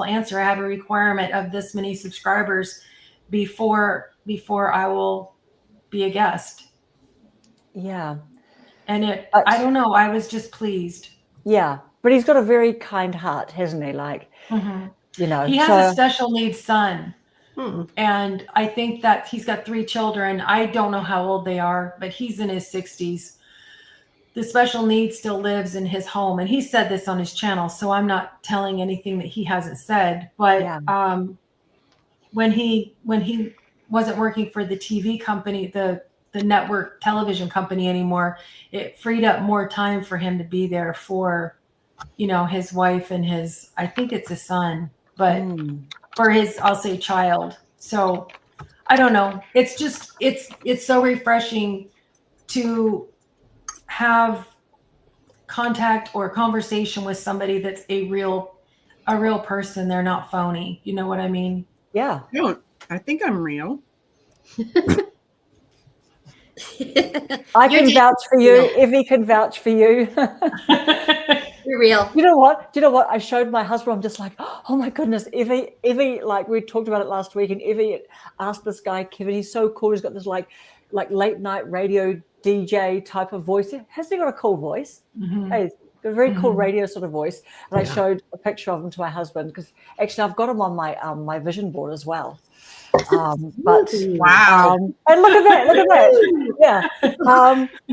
answer. I have a requirement of this many subscribers before I will be a guest. Yeah. And I don't know, I was just pleased. Yeah. But he's got a very kind heart, hasn't he? Like, he has a special needs son. Hmm. And I think that he's got 3 children. I don't know how old they are, but he's in his 60s. The special needs still lives in his home. And he said this on his channel, so I'm not telling anything that he hasn't said. But when he wasn't working for the TV company, the network television company anymore, it freed up more time for him to be there for, his wife and I think it's a son, but for his, I'll say child. So I don't know. It's just, it's so refreshing to have contact or conversation with somebody that's a real person. They're not phony. You know what I mean? Yeah. No, I think I'm real. I can vouch for you. Evie can vouch for you. You're real. You know what? I showed my husband. I'm just like, oh my goodness, Evie, like we talked about it last week, and Evie asked this guy, Kevin, he's so cool. He's got this like late night radio DJ type of voice. Hasn't he got a cool voice? Hey, he's got a very cool radio sort of voice. And I showed a picture of him to my husband because actually I've got him on my vision board as well. But wow. And look at that. Yeah.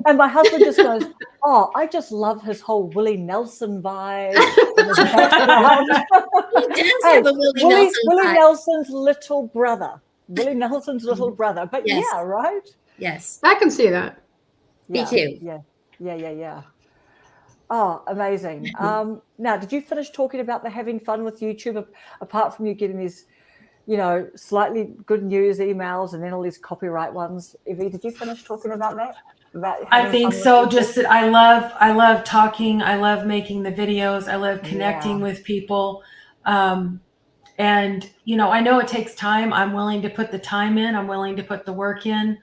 And my husband just goes, oh, I just love his whole Willie Nelson vibe. He does have a Willie Nelson's little brother. Willie Nelson's little brother. But yeah, right? Yes. I can see that. Me too. Yeah. Oh, amazing. Now, did you finish talking about the having fun with YouTube, apart from you getting these, slightly good news emails and then all these copyright ones? Evie, did you finish talking about that? I think so. Just that I love talking. I love making the videos. I love connecting with people. And, I know it takes time. I'm willing to put the time in. I'm willing to put the work in.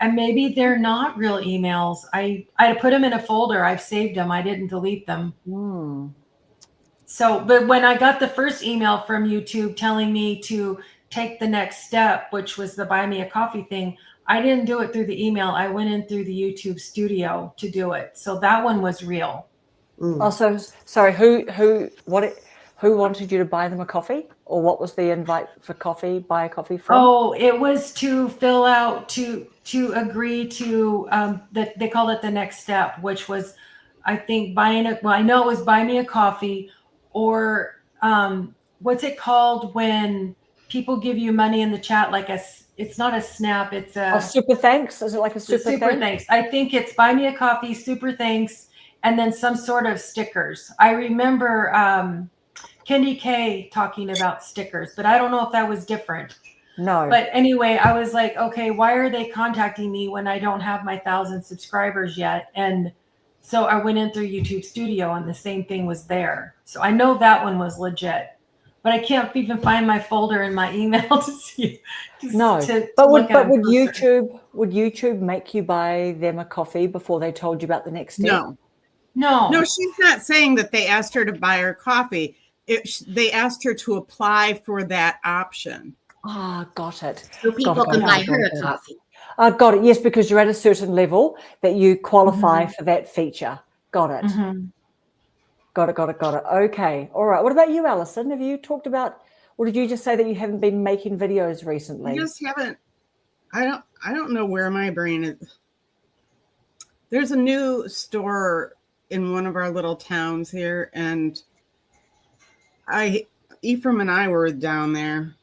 And maybe they're not real emails. I put them in a folder. I've saved them. I didn't delete them. So, but when I got the first email from YouTube telling me to take the next step, which was the buy me a coffee thing, I didn't do it through the email. I went in through the YouTube studio to do it. So that one was real. Also, sorry, who wanted you to buy them a coffee, or what was the invite for coffee? Buy a coffee from? Oh, it was to fill out to agree to that they called it the next step, which was, I think, I know it was buy me a coffee, or what's it called when people give you money in the chat, like it's not a snap, it's a super thanks. Is it like a super thanks? I think it's buy me a coffee, super thanks, and then some sort of stickers. I remember Kenny K talking about stickers, but I don't know if that was different. No. But anyway, I was like, okay, why are they contacting me when I don't have my 1,000 subscribers yet? And so I went in through YouTube Studio, and the same thing was there. So I know that one was legit. but I can't even find my folder in my email to see. But would YouTube make you buy them a coffee before they told you about the next step? No, she's not saying that they asked her to buy her coffee. They asked her to apply for that option. Ah, got it. So people can buy her a coffee. Got it. Yes, because you're at a certain level that you qualify for that feature. Got it. Got it. Okay. All right. What about you, Alison? Have you talked about, or did you just say that you haven't been making videos recently? I just haven't. I don't know where my brain is. There's a new store in one of our little towns here, and Ephraim and I were down there.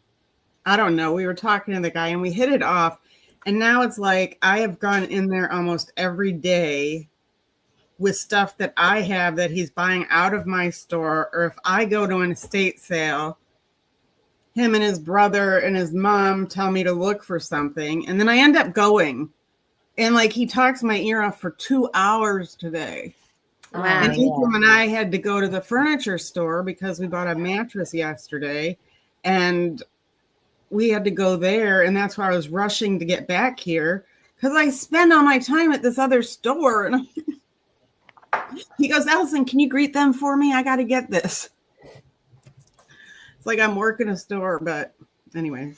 I don't know. We were talking to the guy and we hit it off. And now it's like I have gone in there almost every day with stuff that I have that he's buying out of my store. Or if I go to an estate sale, him and his brother and his mom tell me to look for something. And then I end up going. And like he talks my ear off for 2 hours today. Wow. And Ephraim and I had to go to the furniture store because we bought a mattress yesterday. And we had to go there, and that's why I was rushing to get back here because I spend all my time at this other store. And he goes, Alison, can you greet them for me? I got to get this. It's like I'm working a store, but anyway.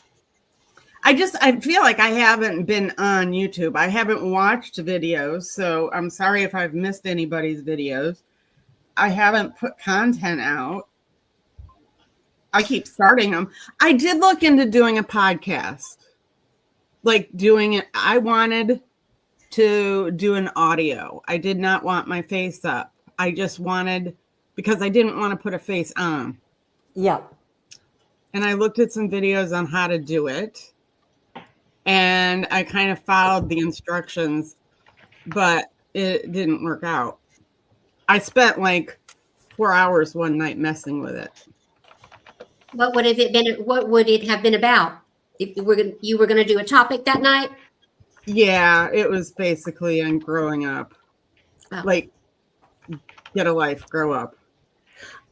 I feel like I haven't been on YouTube. I haven't watched videos, so I'm sorry if I've missed anybody's videos. I haven't put content out. I keep starting them. I did look into doing a podcast, like doing it. I wanted to do an audio. I did not want my face up. I just wanted, because I didn't want to put a face on. Yeah. And I looked at some videos on how to do it. And I kind of followed the instructions, but it didn't work out. I spent like 4 hours one night messing with it. What would it have been about? If you were going to do a topic that night? Yeah, it was basically on growing up. Oh. Like, get a life, grow up.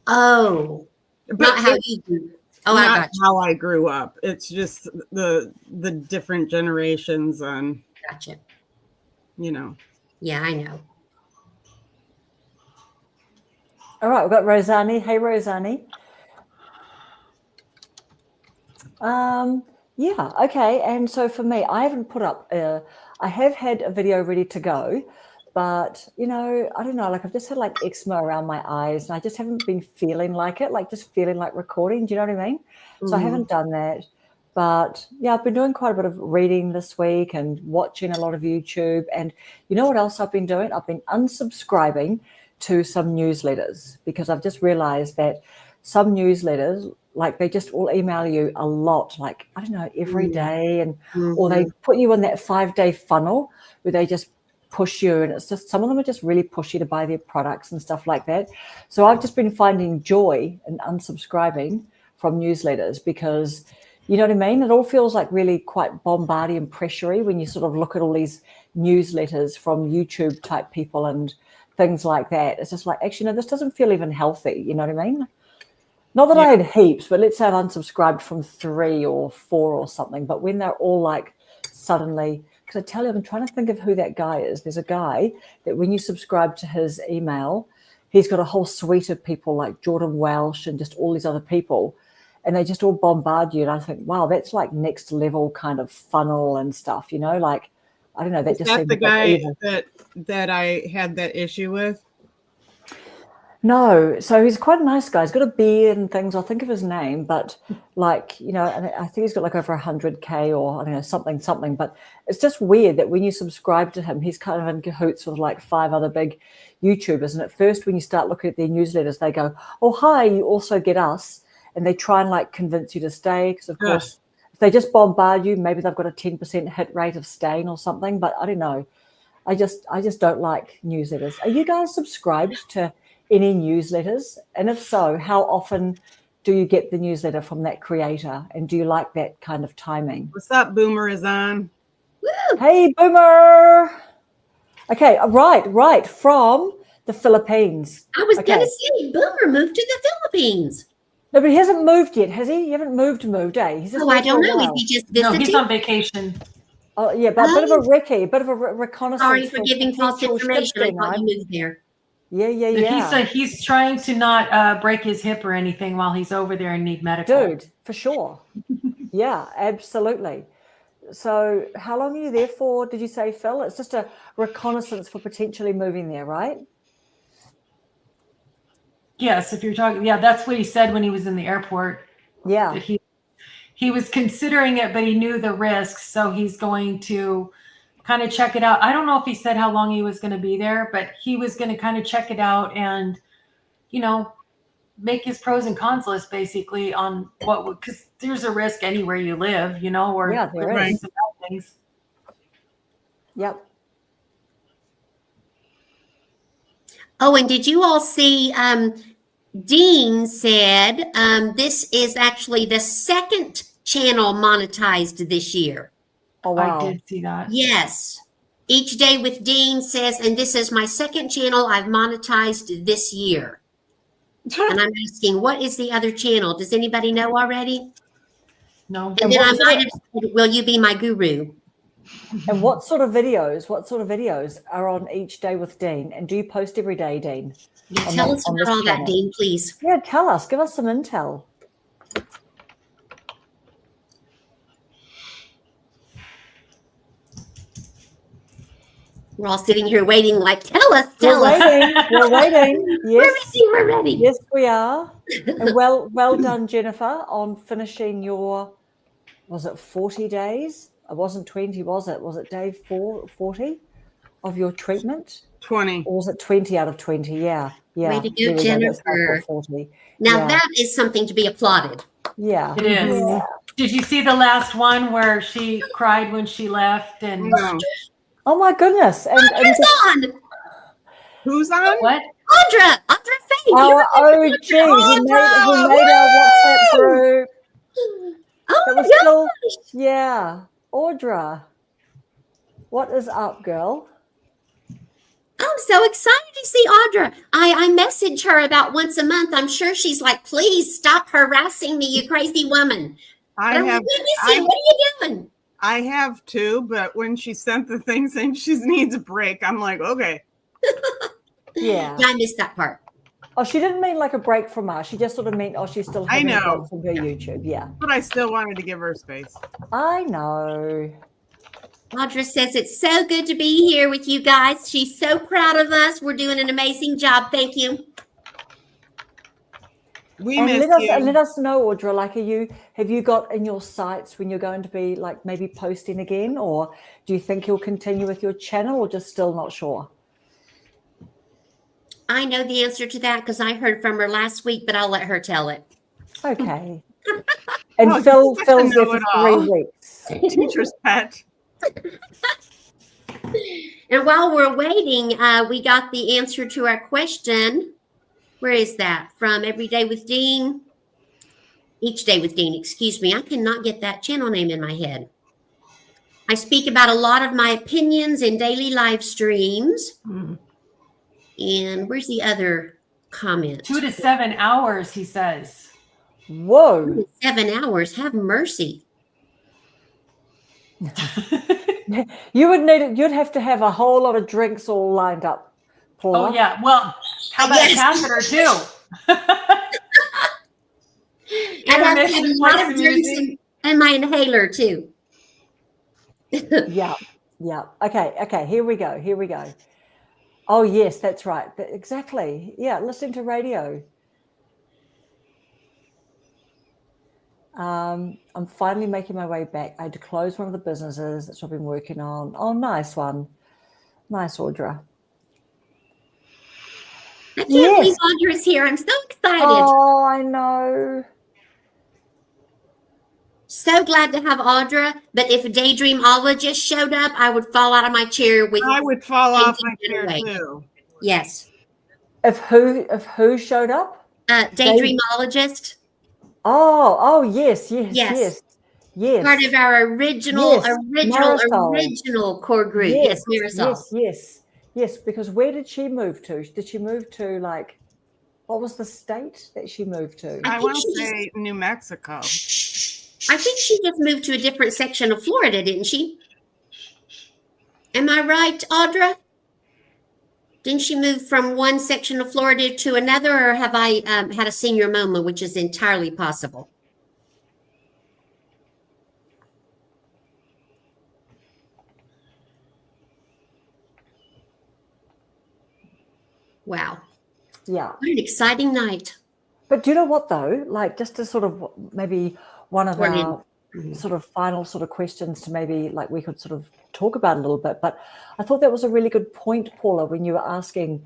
Oh, but not how you do. Oh, not I got you. How I grew up. It's just the different generations on. Gotcha. You know. Yeah, I know. All right, we've got Rosanni. Hey, Rosanni. Yeah, okay. And so for me, I haven't put up, I have had a video ready to go, but, you know, I don't know, like I've just had like eczema around my eyes and I just haven't been feeling like it, like just feeling like recording. Do you know what I mean? So I haven't done that. But yeah, I've been doing quite a bit of reading this week and watching a lot of YouTube. And you know what else I've been doing? I've been unsubscribing to some newsletters because I've just realized that some newsletters, like they just all email you a lot, like, I don't know, every day. And or they put you in that 5-day funnel where they just push you. And it's just, some of them are just really pushy to buy their products and stuff like that. So I've just been finding joy in unsubscribing from newsletters because, you know what I mean? It all feels like really quite bombardy and pressury when you sort of look at all these newsletters from YouTube type people and things like that. It's just like, actually, no, this doesn't feel even healthy. You know what I mean? Not that I had heaps, but let's say I've unsubscribed from 3 or 4 or something. But when they're all like suddenly, because I tell you, I'm trying to think of who that guy is. There's a guy that when you subscribe to his email, he's got a whole suite of people like Jordan Welsh and just all these other people. And they just all bombard you. And I think, wow, that's like next level kind of funnel and stuff, you know, like, I don't know. That is just that seems the guy like that I had that issue with? No, so he's quite a nice guy. He's got a beard and things. I'll think of his name, but like, you know, and I think he's got like over 100K or I don't know, something. But it's just weird that when you subscribe to him, he's kind of in cahoots with like 5 other big YouTubers. And at first, when you start looking at their newsletters, they go, "Oh, hi, you also get us," and they try and like convince you to stay because, of course, if they just bombard you, maybe they've got a 10% hit rate of staying or something. But I don't know. I just don't like newsletters. Are you guys subscribed to any newsletters? And if so, how often do you get the newsletter from that creator? And do you like that kind of timing? What's up, Boomer is on? Woo! Hey, Boomer. Okay, right. From the Philippines. I was going to say, Boomer moved to the Philippines. No, but he hasn't moved yet, has he? You haven't moved, eh? He's just I don't know. Is he just No, visiting? he's on vacation. Oh, yeah, but a bit of a recce, a bit of a reconnaissance. Sorry for giving false information. I thought you moved there. Yeah. He's trying to not break his hip or anything while he's over there and need medical. Dude, for sure. Yeah, absolutely. So how long are you there for, did you say, Phil? It's just a reconnaissance for potentially moving there, right? Yes, if you're talking, that's what he said when he was in the airport. Yeah. He was considering it, but he knew the risks, so he's going to kind of check it out. I don't know if he said how long he was going to be there, but he was going to kind of check it out and, make his pros and cons list basically on because there's a risk anywhere you live, or there is. Things. Yep. Oh, and did you all see Dean said this is actually the second channel monetized this year. Oh, wow. I did see that. Yes. Each Day with Dean says, and this is my second channel I've monetized this year. And I'm asking, what is the other channel? Does anybody know already? No. And then I might have said, will you be my guru? And what sort of videos are on Each Day with Dean? And do you post every day, Dean? Yeah, tell us about all that, Dean, please. Yeah, tell us. Give us some intel. We're all sitting here waiting like, tell us. We're waiting. Yes. We're ready. Yes, we are. And well done, Jennifer, on finishing your, was it 40 days? It wasn't 20, was it? Was it day 40 of your treatment? 20. Or was it 20 out of 20? Yeah. Way to go, Jennifer. 40. Now that is something to be applauded. Yeah. It is. Yeah. Did you see the last one where she cried when she left? And No. Oh my goodness. And on. Who's on? What? Audra Faye. Our OG, who made our WhatsApp group. Oh It my was still, gosh. yeah. Audra, what is up, girl? I'm so excited to see Audra. I message her about once a month. I'm sure she's like, please stop harassing me, you crazy woman. What are you doing? I have too, but when she sent the thing saying she needs a break, I'm like, okay. Yeah. I missed that part. Oh, she didn't mean like a break from us. She just sort of meant, she's still having a break from her YouTube. Yeah. But I still wanted to give her space. I know. Audra says it's so good to be here with you guys. She's so proud of us. We're doing an amazing job. Thank you. Let us know, Audra, like have you got in your sights when you're going to be like maybe posting again, or do you think you'll continue with your channel, or just still not sure? I know the answer to that because I heard from her last week, but I'll let her tell it. Okay. And Phil's there for 3 weeks. Teacher's pet. And while we're waiting, we got the answer to our question. Where is that? From Every Day with Dean. Each Day with Dean, excuse me. I cannot get that channel name in my head. I speak about a lot of my opinions in daily live streams. And where's the other comment? 2 to 7 hours, he says. Whoa. 7 hours. Have mercy. You'd have to have a whole lot of drinks all lined up, Paula. Oh yeah. Well, how about a catheter too? And I have a lot of drinks and my inhaler too. Yeah. Okay. Here we go. Oh yes, that's right. Exactly. Yeah, listening to radio. I'm finally making my way back. I had to close one of the businesses that's what I've been working on. Oh, nice one. Nice, Audra. I can't believe Audra's here. I'm so excited. Oh, I know. So glad to have Audra. But if a daydreamologist showed up, I would fall out of my chair. I would fall off my chair too. Yes. If who showed up? Daydreamologist. Oh, yes. Part of our original core group. Yes, Marisol. Yes. Because where did she move to? Did she move to what was the state that she moved to? I want to say New Mexico. I think she just moved to a different section of Florida, didn't she? Am I right, Audra? Didn't she move from one section of Florida to another, or have I had a senior moment, which is entirely possible? Wow. Yeah. What an exciting night. But do you know what, though? Like, just to sort of maybe one of our sort of final sort of questions to maybe like we could sort of talk about a little bit. But I thought that was a really good point, Paula, when you were asking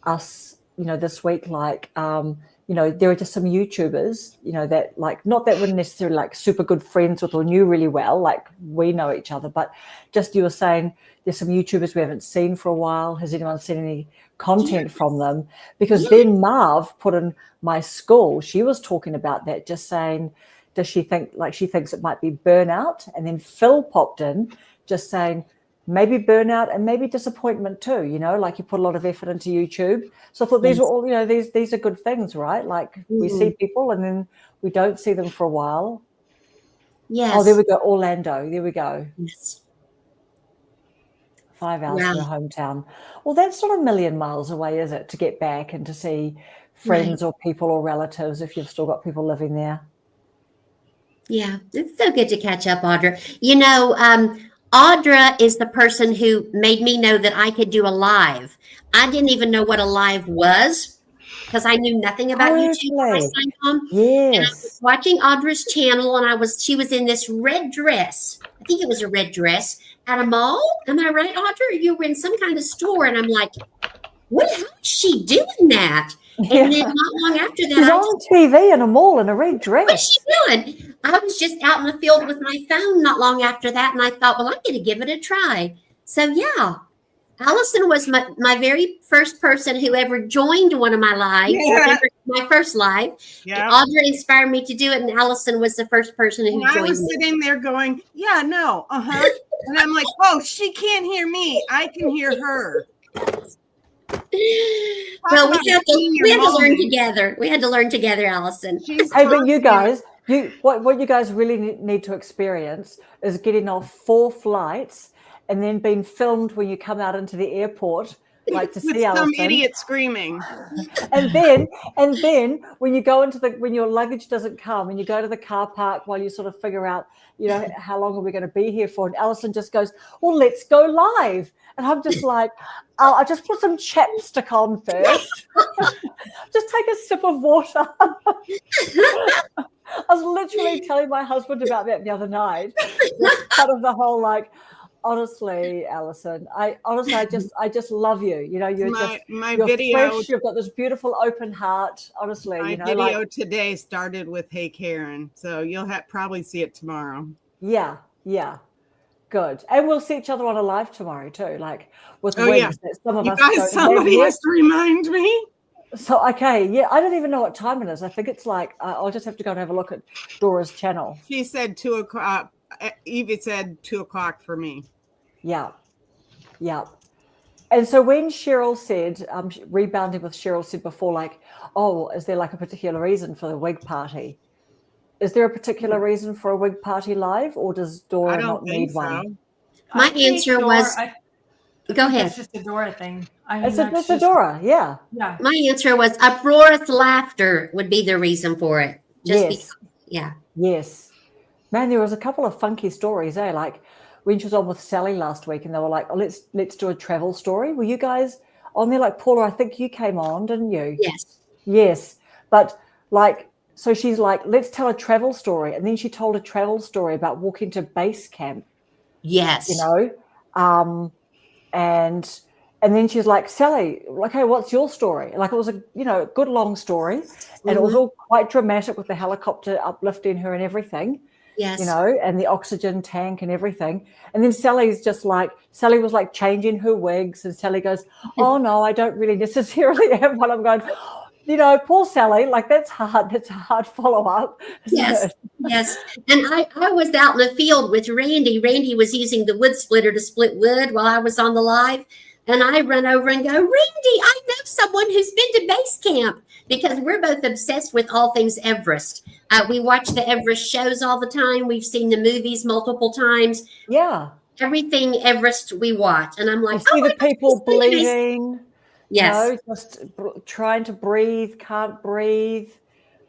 us, you know, this week, like, you know, there are just some YouTubers, you know, that like, not that we're necessarily like super good friends with or knew really well, like we know each other, but just you were saying there's some YouTubers we haven't seen for a while. Has anyone seen any content from them? Because then Marv put in my school, she was talking about that, just saying, does she think, like she thinks it might be burnout? And then Phil popped in just saying, maybe burnout and maybe disappointment too, you know, like you put a lot of effort into YouTube. So I thought these were all, you know, these are good things, right? Like we see people and then we don't see them for a while. Yes. Oh, there we go. Orlando. There we go. Yes. 5 hours from your hometown. Well, that's not a million miles away, is it, to get back and to see friends or people or relatives if you've still got people living there? Yeah, it's so good to catch up, Audra. You know, Audra is the person who made me know that I could do a live. I didn't even know what a live was because I knew nothing about YouTube when I signed on. Yes. And I was watching Audra's channel, and she was in this red dress. I think it was a red dress at a mall. Am I right, Audra? You were in some kind of store, and I'm like, how is she doing that? And then not long after that, she's on TV in a mall in a red dress. What's she doing? I was just out in the field with my phone not long after that, and I thought, well, I'm going to give it a try. So yeah, Allison was my very first person who ever joined one of my lives. My first live. Yeah. Audra inspired me to do it, and Allison was the first person who joined. I was sitting there going, "Yeah, no, and I'm like, "Oh, she can't hear me. I can hear her." Well, we had to learn together. We had to learn together, Allison. Hey, but you guys, what you guys really need to experience is getting off 4 flights and then being filmed when you come out into the airport, like to see Allison. Some idiot screaming. And then when you go when your luggage doesn't come and you go to the car park while you sort of figure out, you know, how long are we going to be here for? And Allison just goes, well, let's go live. And I'm just like, I'll just put some chapstick on first. Just take a sip of water. I was literally telling my husband about that the other night. Just part of the whole, like, honestly, Allison, I just love you. You know, you're video. Fresh. You've got this beautiful open heart. Honestly, my video today started with "Hey Karen," so you'll probably see it tomorrow. Yeah. Good. And we'll see each other on a live tomorrow too, like with wings that some of us don't somebody has to remind me. So, okay. Yeah. I don't even know what time it is. I think it's like, I'll just have to go and have a look at Dora's channel. She said 2 o'clock. Evie said 2 o'clock for me. Yeah. And so when Cheryl said, rebounding with Cheryl said before, like, oh, is there like a particular reason for the wig party? Is there a particular reason for a wig party live, or does Dora not need one? My answer was, go ahead. It's just a Dora thing. It's a Dora, yeah. My answer was uproarious laughter would be the reason for it. Yes. Man, there was a couple of funky stories, like when she was on with Sally last week, and they were like, "Oh, let's do a travel story." Were you guys on there? Like, Paula, I think you came on, didn't you? Yes. But like, so she's like, let's tell a travel story. And then she told a travel story about walking to base camp. Yes. You know? And then she's like, Sally, okay, what's your story? Like, it was a, good long story. And it was all quite dramatic with the helicopter uplifting her and everything. Yes. And the oxygen tank and everything. And then Sally was like changing her wigs. And Sally goes, oh, no, I don't really necessarily have one. I'm going, poor Sally, like that's hard. That's a hard follow-up. Yes. And I was out in the field with Randy. Randy was using the wood splitter to split wood while I was on the live. And I run over and go, Randy, I know someone who's been to base camp, because we're both obsessed with all things Everest. We watch the Everest shows all the time. We've seen the movies multiple times. Yeah. Everything Everest we watch. And I'm like, you see the people really bleeding, nice. Yes. Just trying to breathe, can't breathe.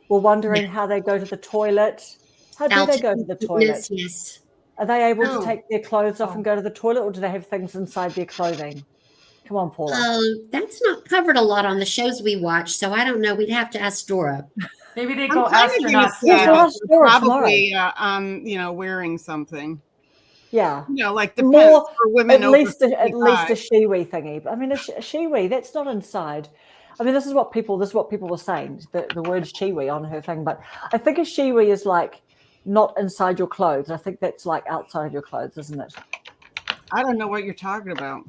We're wondering how they go to the toilet. How do they go to the toilet? Yes. Are they able to take their clothes off and go to the toilet, or do they have things inside their clothing? Come on, Paula. That's not covered a lot on the shows we watch, so I don't know. We'd have to ask Dora. Maybe they go astronauts. Probably wearing something. Yeah. Like the more for women. At least a shiwi thingy. I mean, a shiwi, that's not inside. I mean, this is what people were saying, the word shiwi on her thing. But I think a shiwi is like not inside your clothes. I think that's like outside of your clothes, isn't it? I don't know what you're talking about.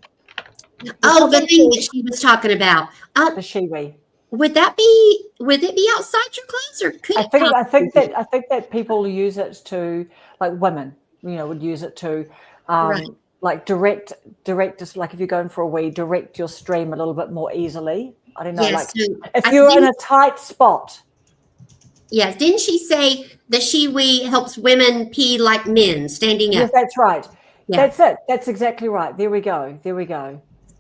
The thing that she was talking about. The shiwi. Would it be outside your clothes, or could I think that people use it to, like, women, would use it to like direct us, like if you're going for a wee, direct your stream a little bit more easily. I don't know, yes, if you're in a tight spot. Yes, didn't she say the shiwi helps women pee like men, standing up? Yes, that's right. Yeah. That's it. That's exactly right. There we go.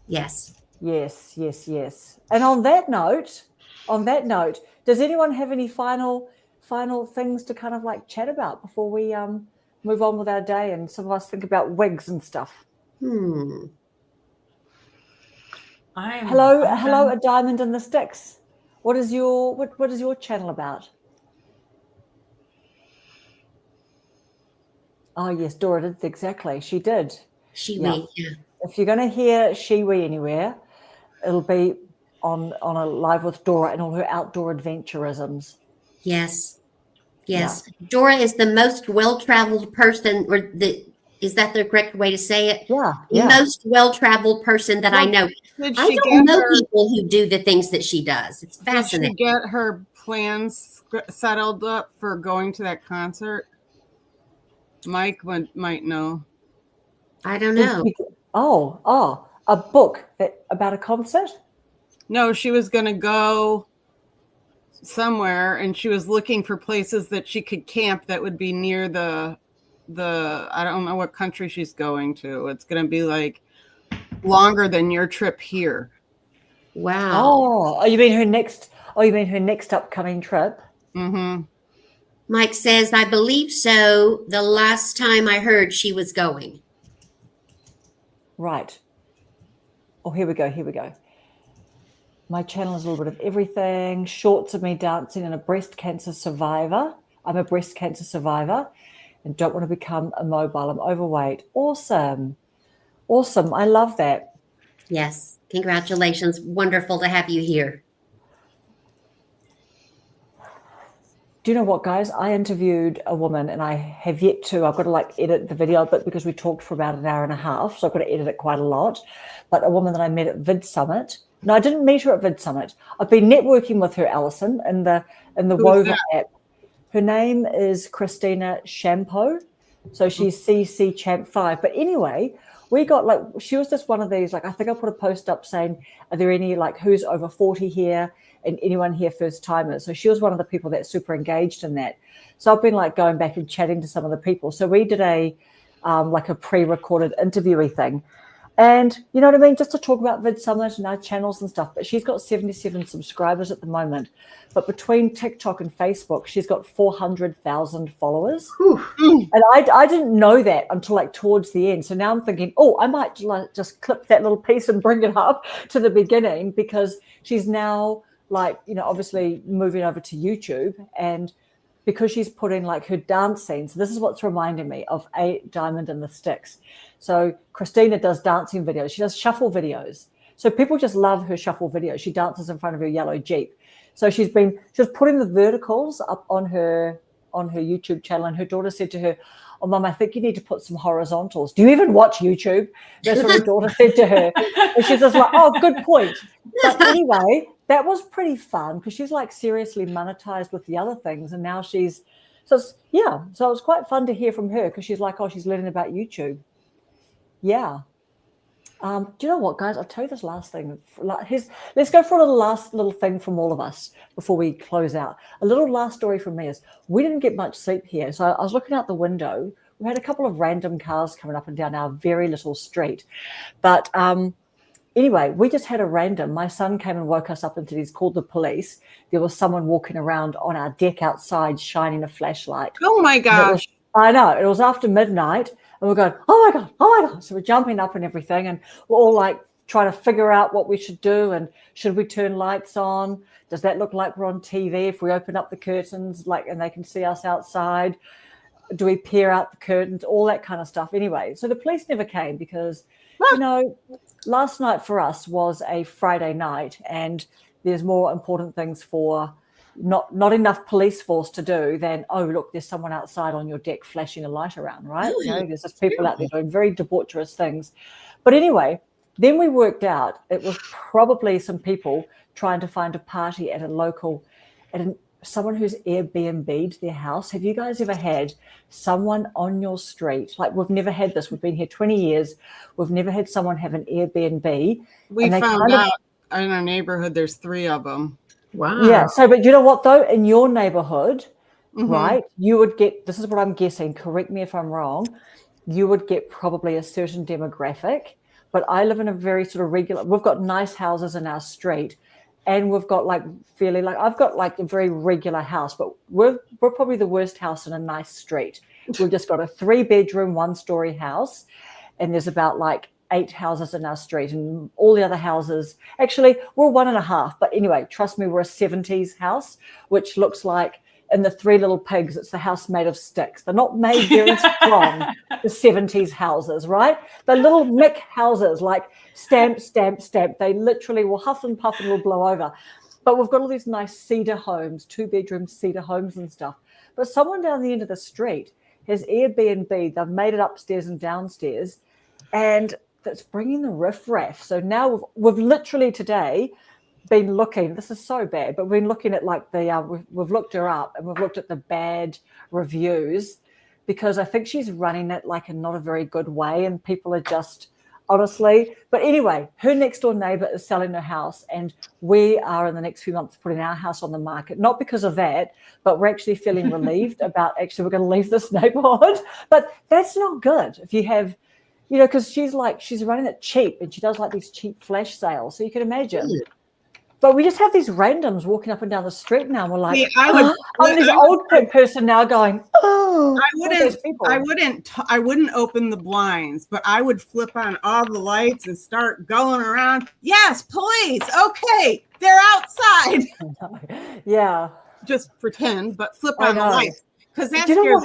Yes. Yes. And on that note, does anyone have any final things to kind of like chat about before we move on with our day and some of us think about wigs and stuff? Hello, a diamond in the sticks. What is your channel about? Oh yes, Dora did exactly. She did. Shiwi, yeah. If you're going to hear shiwi anywhere, it'll be on a live with Dora and all her outdoor adventurisms. Yes. Yeah. Dora is the most well-traveled person, is that the correct way to say it? Yeah. The most well-traveled person that I know. I don't know people who do the things that she does. It's fascinating. Did she get her plans settled up for going to that concert? Mike might know. I don't know. A book about a concert? No, she was going to go somewhere, and she was looking for places that she could camp that would be near the I don't know what country she's going to. It's going to be like longer than your trip here. Wow. Oh, you mean her next upcoming trip? Mm-hmm. Mike says, I believe so. The last time I heard she was going. Right. Oh, here we go. My channel is a little bit of everything. Shorts of me dancing and a breast cancer survivor. I'm a breast cancer survivor and don't want to become immobile. I'm overweight. Awesome. I love that. Yes. Congratulations. Wonderful to have you here. Do you know what, guys? I interviewed a woman and I have yet to, I've got to edit the video, but because we talked for about an hour and a half, so I've got to edit it quite a lot. But a woman that I met at Vid Summit. No, I didn't meet her at Vid Summit. I've been networking with her, Alison, in the Wova app. Her name is Christina Champo. So she's CC Champ 5. But anyway, we got she was just one of these, I think I put a post up saying, are there any who's over 40 here? And anyone here first timers. So she was one of the people that's super engaged in that. So I've been going back and chatting to some of the people. So we did a pre-recorded interviewee thing. And you know what I mean? Just to talk about Vid Summit and our channels and stuff. But she's got 77 subscribers at the moment. But between TikTok and Facebook, she's got 400,000 followers. And I didn't know that until towards the end. So now I'm thinking, I might just clip that little piece and bring it up to the beginning, because she's now obviously moving over to YouTube, and because she's putting her dance scenes. This is what's reminding me of a Diamond in the Sticks. So Christina does dancing videos. She does shuffle videos. So people just love her shuffle videos. She dances in front of her yellow Jeep. So she's putting the verticals up on her YouTube channel, and her daughter said to her, "Oh, Mum, I think you need to put some horizontals. Do you even watch YouTube?" That's what her daughter said to her. And she's just "Oh, good point." But anyway, that was pretty fun, because she's seriously monetized with the other things. And now so it was quite fun to hear from her, because she's she's learning about YouTube. Yeah. Do you know what, guys? I'll tell you this last thing. Let's go for a last little thing from all of us before we close out. A little last story from me is we didn't get much sleep here. So I was looking out the window. We had a couple of random cars coming up and down our very little street. But anyway, we just had a random. My son came and woke us up and said he's called the police. There was someone walking around on our deck outside shining a flashlight. Oh, my gosh. I know. It was after midnight. And we're going, oh my God. So we're jumping up and everything. And we're all like trying to figure out what we should do. And should we turn lights on? Does that look like we're on TV if we open up the curtains and they can see us outside? Do we peer out the curtains? All that kind of stuff. Anyway, so the police never came because, last night for us was a Friday night and there's more important things for not enough police force to do than, oh, look, there's someone outside on your deck flashing a light around, right? There's just people out there doing very debaucherous things. But anyway, then we worked out it was probably some people trying to find a party at a local, someone who's Airbnb'd their house. Have you guys ever had someone on your street? Like, we've never had this. We've been here 20 years. We've never had someone have an Airbnb. We found out in our neighborhood there's 3 of them. Wow. Yeah. So, but you know what though? In your neighborhood, right, you would get, this is what I'm guessing, correct me if I'm wrong, you would get probably a certain demographic. But I live in a very sort of regular, we've got nice houses in our street. And we've got I've got like a very regular house, but we're probably the worst house in a nice street. We've just got a 3-bedroom, 1-story house. And there's about like 8 houses in our street, and all the other houses, actually, we're 1.5. But anyway, trust me, we're a 70s house, which looks like in the 3 Little Pigs, it's the house made of sticks. They're not made very strong, the 70s houses, right? They're little Mick houses, like stamp, stamp, stamp. They literally will huff and puff and will blow over. But we've got all these nice cedar homes, 2-bedroom cedar homes and stuff. But someone down the end of the street has Airbnb. They've made it upstairs and downstairs, and that's bringing the riffraff. So now we've literally today been looking, this is so bad, but we've been looking at like we've looked her up and we've looked at the bad reviews because I think she's running it like in not a very good way, and people are just honestly. But anyway, her next door neighbor is selling her house, and we are in the next few months putting our house on the market, not because of that, but we're actually feeling relieved about we're going to leave this neighborhood. But that's not good if you have, because she's running it cheap, and she does like these cheap flash sales, so you can imagine. But we just have these randoms walking up and down the street now, and we're like, I'm this old person now going, oh, I wouldn't open the blinds, but I would flip on all the lights and start going around. Yes, police. Okay, they're outside. Yeah. Just pretend, but flip on the lights because that scares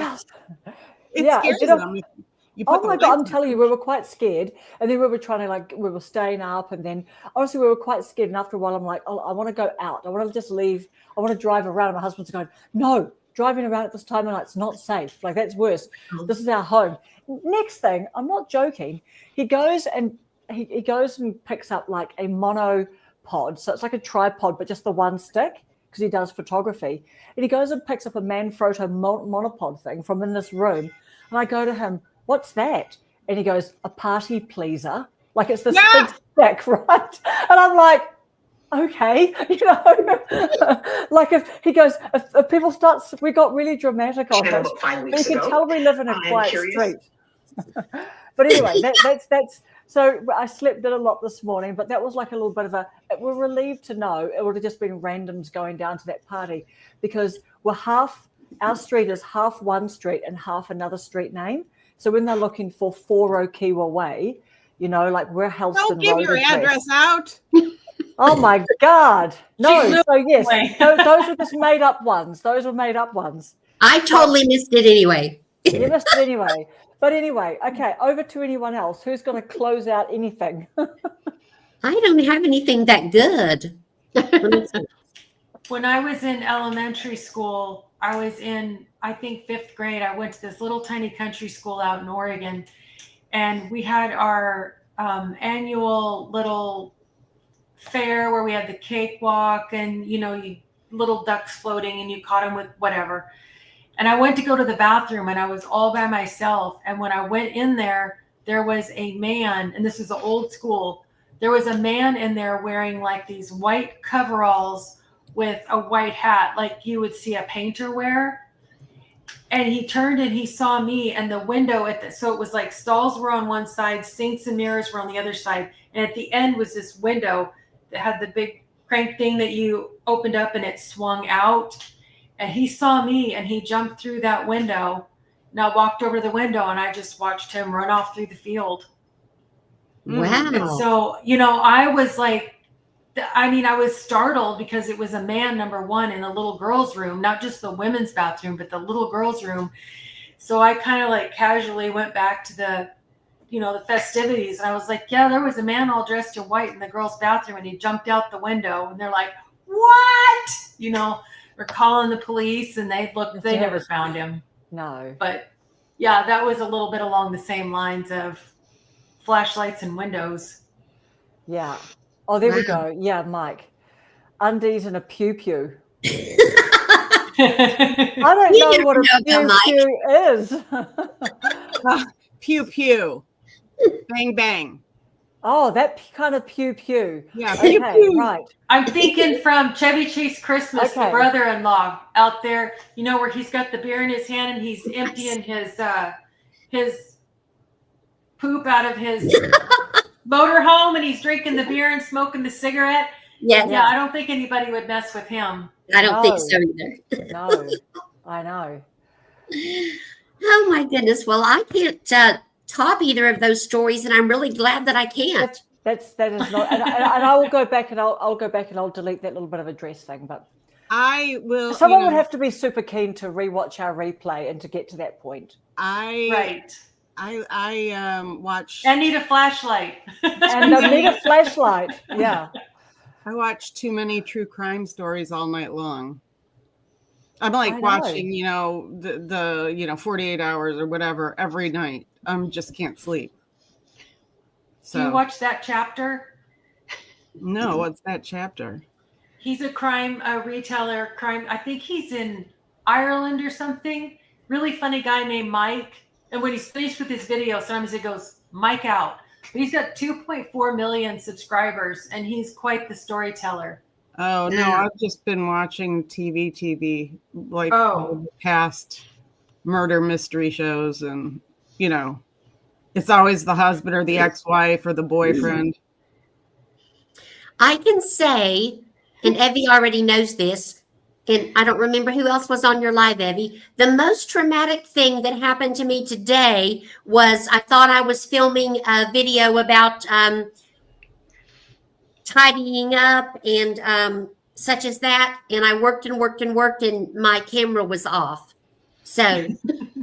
them. Oh my God, I'm telling you, we were quite scared. And then we were trying to we were staying up. And then honestly, we were quite scared. And after a while, I'm like, oh, I want to go out. I want to just leave. I want to drive around. And my husband's going, no, driving around at this time of night, it's not safe. Like, that's worse. This is our home. Next thing, I'm not joking. He goes and picks up like a monopod. So it's like a tripod, but just the one stick, because he does photography. And he goes and picks up a Manfrotto monopod thing from in this room. And I go to him, what's that? And he goes, a party pleaser. Like, it's this big stick, right? And I'm like, okay, like if he goes, if people start, we got really dramatic on this. You can tell we live in a quiet street. But anyway, that's so I slept in a lot this morning, but that was like a little bit of we're relieved to know it would have just been randoms going down to that party, because our street is half one street and half another street name. So when they're looking for 4 Okiwa Way, like we're Helston Road. Don't give your address out. Oh my God. No. So yes, those were just made up ones. Those were made up ones. I totally missed it anyway. You missed it anyway. But anyway, okay, over to anyone else. Who's going to close out anything? I don't have anything that good. When I was in elementary school, I was in, I think, 5th grade. I went to this little tiny country school out in Oregon, and we had our annual little fair where we had the cakewalk and, little ducks floating, and you caught them with whatever. And I went to go to the bathroom, and I was all by myself. And when I went in there, there was a man, and this is the old school. There was a man in there wearing like these white coveralls with a white hat, like you would see a painter wear. And he turned and he saw me, and the window so it was like stalls were on one side, sinks and mirrors were on the other side. And at the end was this window that had the big crank thing that you opened up and it swung out. And he saw me and he jumped through that window. And I walked over to the window and I just watched him run off through the field. Wow. And so, you know, I was like, I was startled because it was a man, number one, in a little girl's room, not just the women's bathroom, but the little girl's room. So I kind of like casually went back to the, you know, the festivities. And I was like, yeah, there was a man all dressed in white in the girl's bathroom and he jumped out the window. And they're like, what? You know, we're calling the police and they never found him. No. But yeah, that was a little bit along the same lines of flashlights and windows. Yeah. Oh, there we go. Yeah, Mike. Undies and a pew-pew. I don't know what a pew-pew is. Pew-pew. Bang, bang. Oh, that kind of pew-pew. Yeah, okay, pew-pew. Right. I'm thinking from Chevy Chase Christmas, the brother-in-law out there, you know, where he's got the beer in his hand and he's emptying his poop out of his motorhome and he's drinking the beer and smoking the cigarette. Yeah, I don't think anybody would mess with him. I don't think so either. No, I know. Oh my goodness. Well, I can't top either of those stories, and I'm really glad that I can't. That is not, and I will go back and I'll delete that little bit of a dress thing. But I will. Someone would have to be super keen to rewatch our replay and to get to that point. I watch. I need a flashlight. And I need a flashlight. Yeah. I watch too many true crime stories all night long. I'm like watching, you know, the 48 hours or whatever every night. Just can't sleep. So do you watch that chapter? No, what's that chapter? He's a retailer. I think he's in Ireland or something. Really funny guy named Mike. And when he's finished with his video, sometimes it goes, Mike out. But he's got 2.4 million subscribers, and he's quite the storyteller. Oh, no, I've just been watching TV, like past murder mystery shows. And, you know, it's always the husband or the ex-wife or the boyfriend. I can say, and Evie already knows this, and I don't remember who else was on your live, Evie. The most traumatic thing that happened to me today was I thought I was filming a video about tidying up and such as that. And I worked and my camera was off. So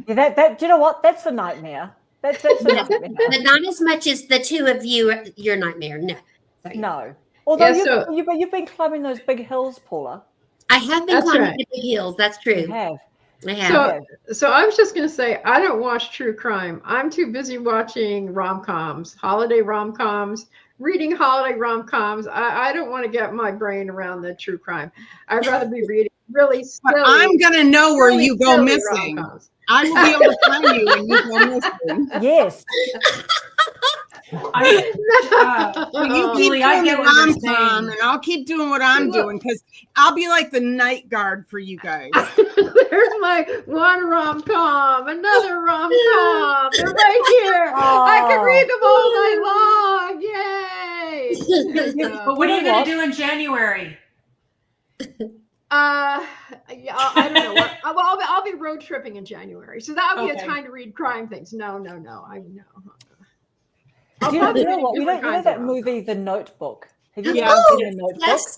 yeah, that you know what? That's a nightmare. That's a nightmare. But not as much as the two of you, your nightmare. No. Sorry. No. Although you've been climbing those big hills, Paula. I have been climbing the big hills. That's true. You have. I have. So I was just going to say, I don't watch true crime. I'm too busy watching rom-coms, holiday rom-coms, reading holiday rom-coms. I don't want to get my brain around the true crime. I'd rather be reading really silly. But I'm going to know where you go missing. Rom-coms. I will be able to find you when you go missing. Yes. You keep doing rom-com, and I'll keep doing what I'm doing, because I'll be like the night guard for you guys. There's my one rom-com, another rom-com. They're right here. Oh. I can read them all night long. Yay! But what are you going to do in January? I don't know. I'll be road tripping in January, so that'll be a time to read crime things. No. I know. Do you know what? You know that movie, The Notebook? Have you seen The Notebook? Yes.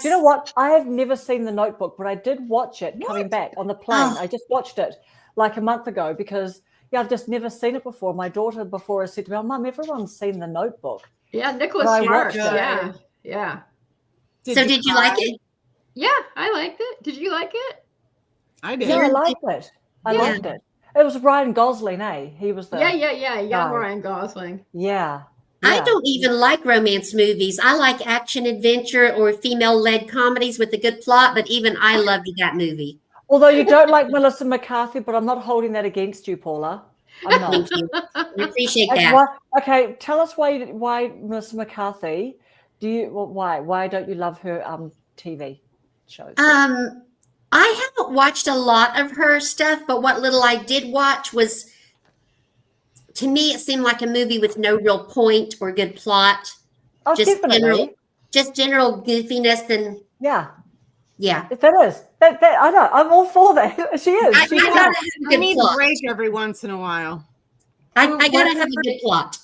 Do you know what? I have never seen The Notebook, but I did watch it coming back on the plane. I just watched it like a month ago because I've just never seen it before. My daughter before has said to me, "Oh, Mum, everyone's seen The Notebook." Yeah, Nicholas Sparks. Yeah. Did you like it? Yeah, I liked it. Did you like it? I did. Yeah, I liked it. I liked it. It was Ryan Gosling, eh? He was the young Ryan Gosling. Yeah. I don't even like romance movies. I like action adventure or female-led comedies with a good plot, but even I loved that movie. Although you don't like Melissa McCarthy, but I'm not holding that against you, Paula. I'm not. Thank you. We appreciate Like, that. okay, tell us why Miss McCarthy, why don't you love her TV shows? I haven't watched a lot of her stuff, but what little I did watch was, to me, it seemed like a movie with no real point or good plot. Oh, Just definitely. general goofiness and Yeah. yeah. That is. That I know. I'm all for that. She is. I gotta have a I good need plot. a break every once in a while. I gotta have a good plot.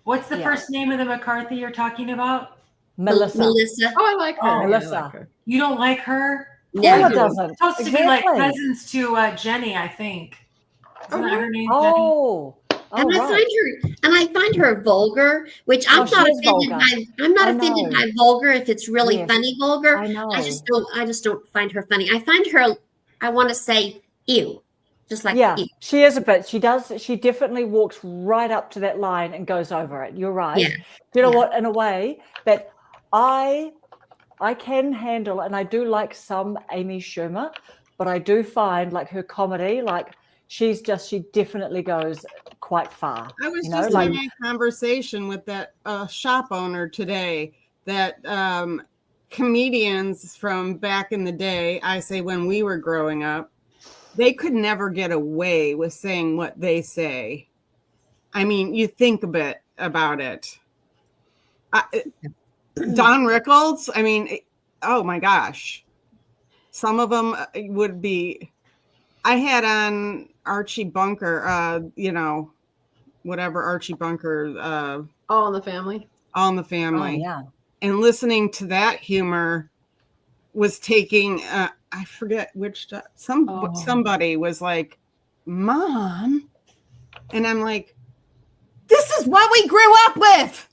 What's the first name of the McCarthy you're talking about? Melissa. Melissa. Oh, I like her. Oh, Yeah, I Melissa. like her. You don't like her? Paula No. doesn't. It's supposed to be like cousins to Jenny, I think. Isn't that her name? Jenny? Oh. And I find her vulgar, which Oh, I'm she not is offended vulgar. by. I'm not I offended know. by vulgar if it's really Yes. funny vulgar. I know. I just don't find her funny. I find her, I want to say ew. Just like Yeah, ew. she is a bit. She definitely walks right up to that line and goes over it. You're right. Yeah. Do you know Yeah. what? In a way that I can handle, and I do like some Amy Schumer, but I do find like her comedy, like she definitely goes quite far. I was you know, just like having a conversation with that shop owner today that comedians from back in the day, I say when we were growing up, they could never get away with saying what they say. I mean, you think a bit about it. Don Rickles, I mean, oh my gosh. Some of them would be, I had on Archie Bunker, whatever Archie Bunker. All in the Family. All in the Family. oh, yeah. And listening to that humor was taking, I forget which, somebody was like, Mom. And I'm like, this is what we grew up with.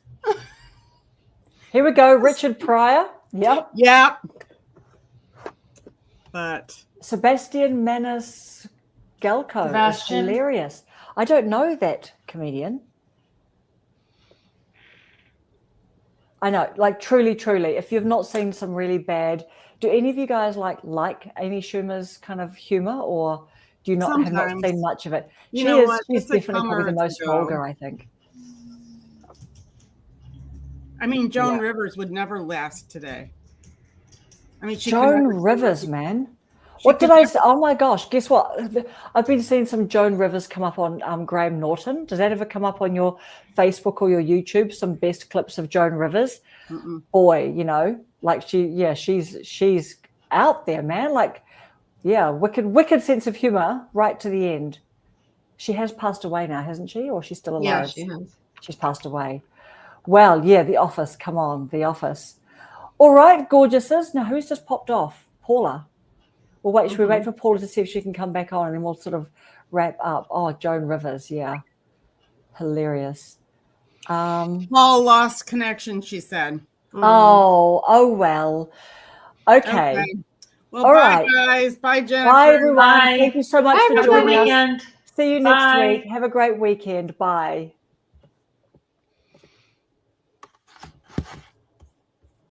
Here we go, Richard Pryor. Yep. Yep. But Sebastian Maniscalco is hilarious. I don't know that comedian. I know, like truly. If you've not seen some really bad, do any of you guys like Amy Schumer's kind of humor, or do you not have not seen much of it? She's definitely probably the most vulgar, I think. I mean, Joan Rivers would never last today. I mean, Joan Rivers, man. What did I say? Oh my gosh! Guess what? I've been seeing some Joan Rivers come up on Graham Norton. Does that ever come up on your Facebook or your YouTube? Some best clips of Joan Rivers. Mm-mm. Boy, like she's out there, man. Like, yeah, wicked sense of humor right to the end. She has passed away now, hasn't she? Or she's still alive? Yeah, she has. She's passed away. Well, yeah, The Office. Come on, The Office. All right, gorgeouses. Now, who's just popped off? Paula. Well, wait, should we wait for Paula to see if she can come back on and then we'll sort of wrap up? Oh, Joan Rivers, yeah. Hilarious. Paul lost connection, she said. Oh, well. Okay. Well, bye, guys. Bye, Jennifer. Bye, everyone. Bye. Thank you so much for Have a good joining us. weekend. See you next Bye. week. Have a great weekend. Bye.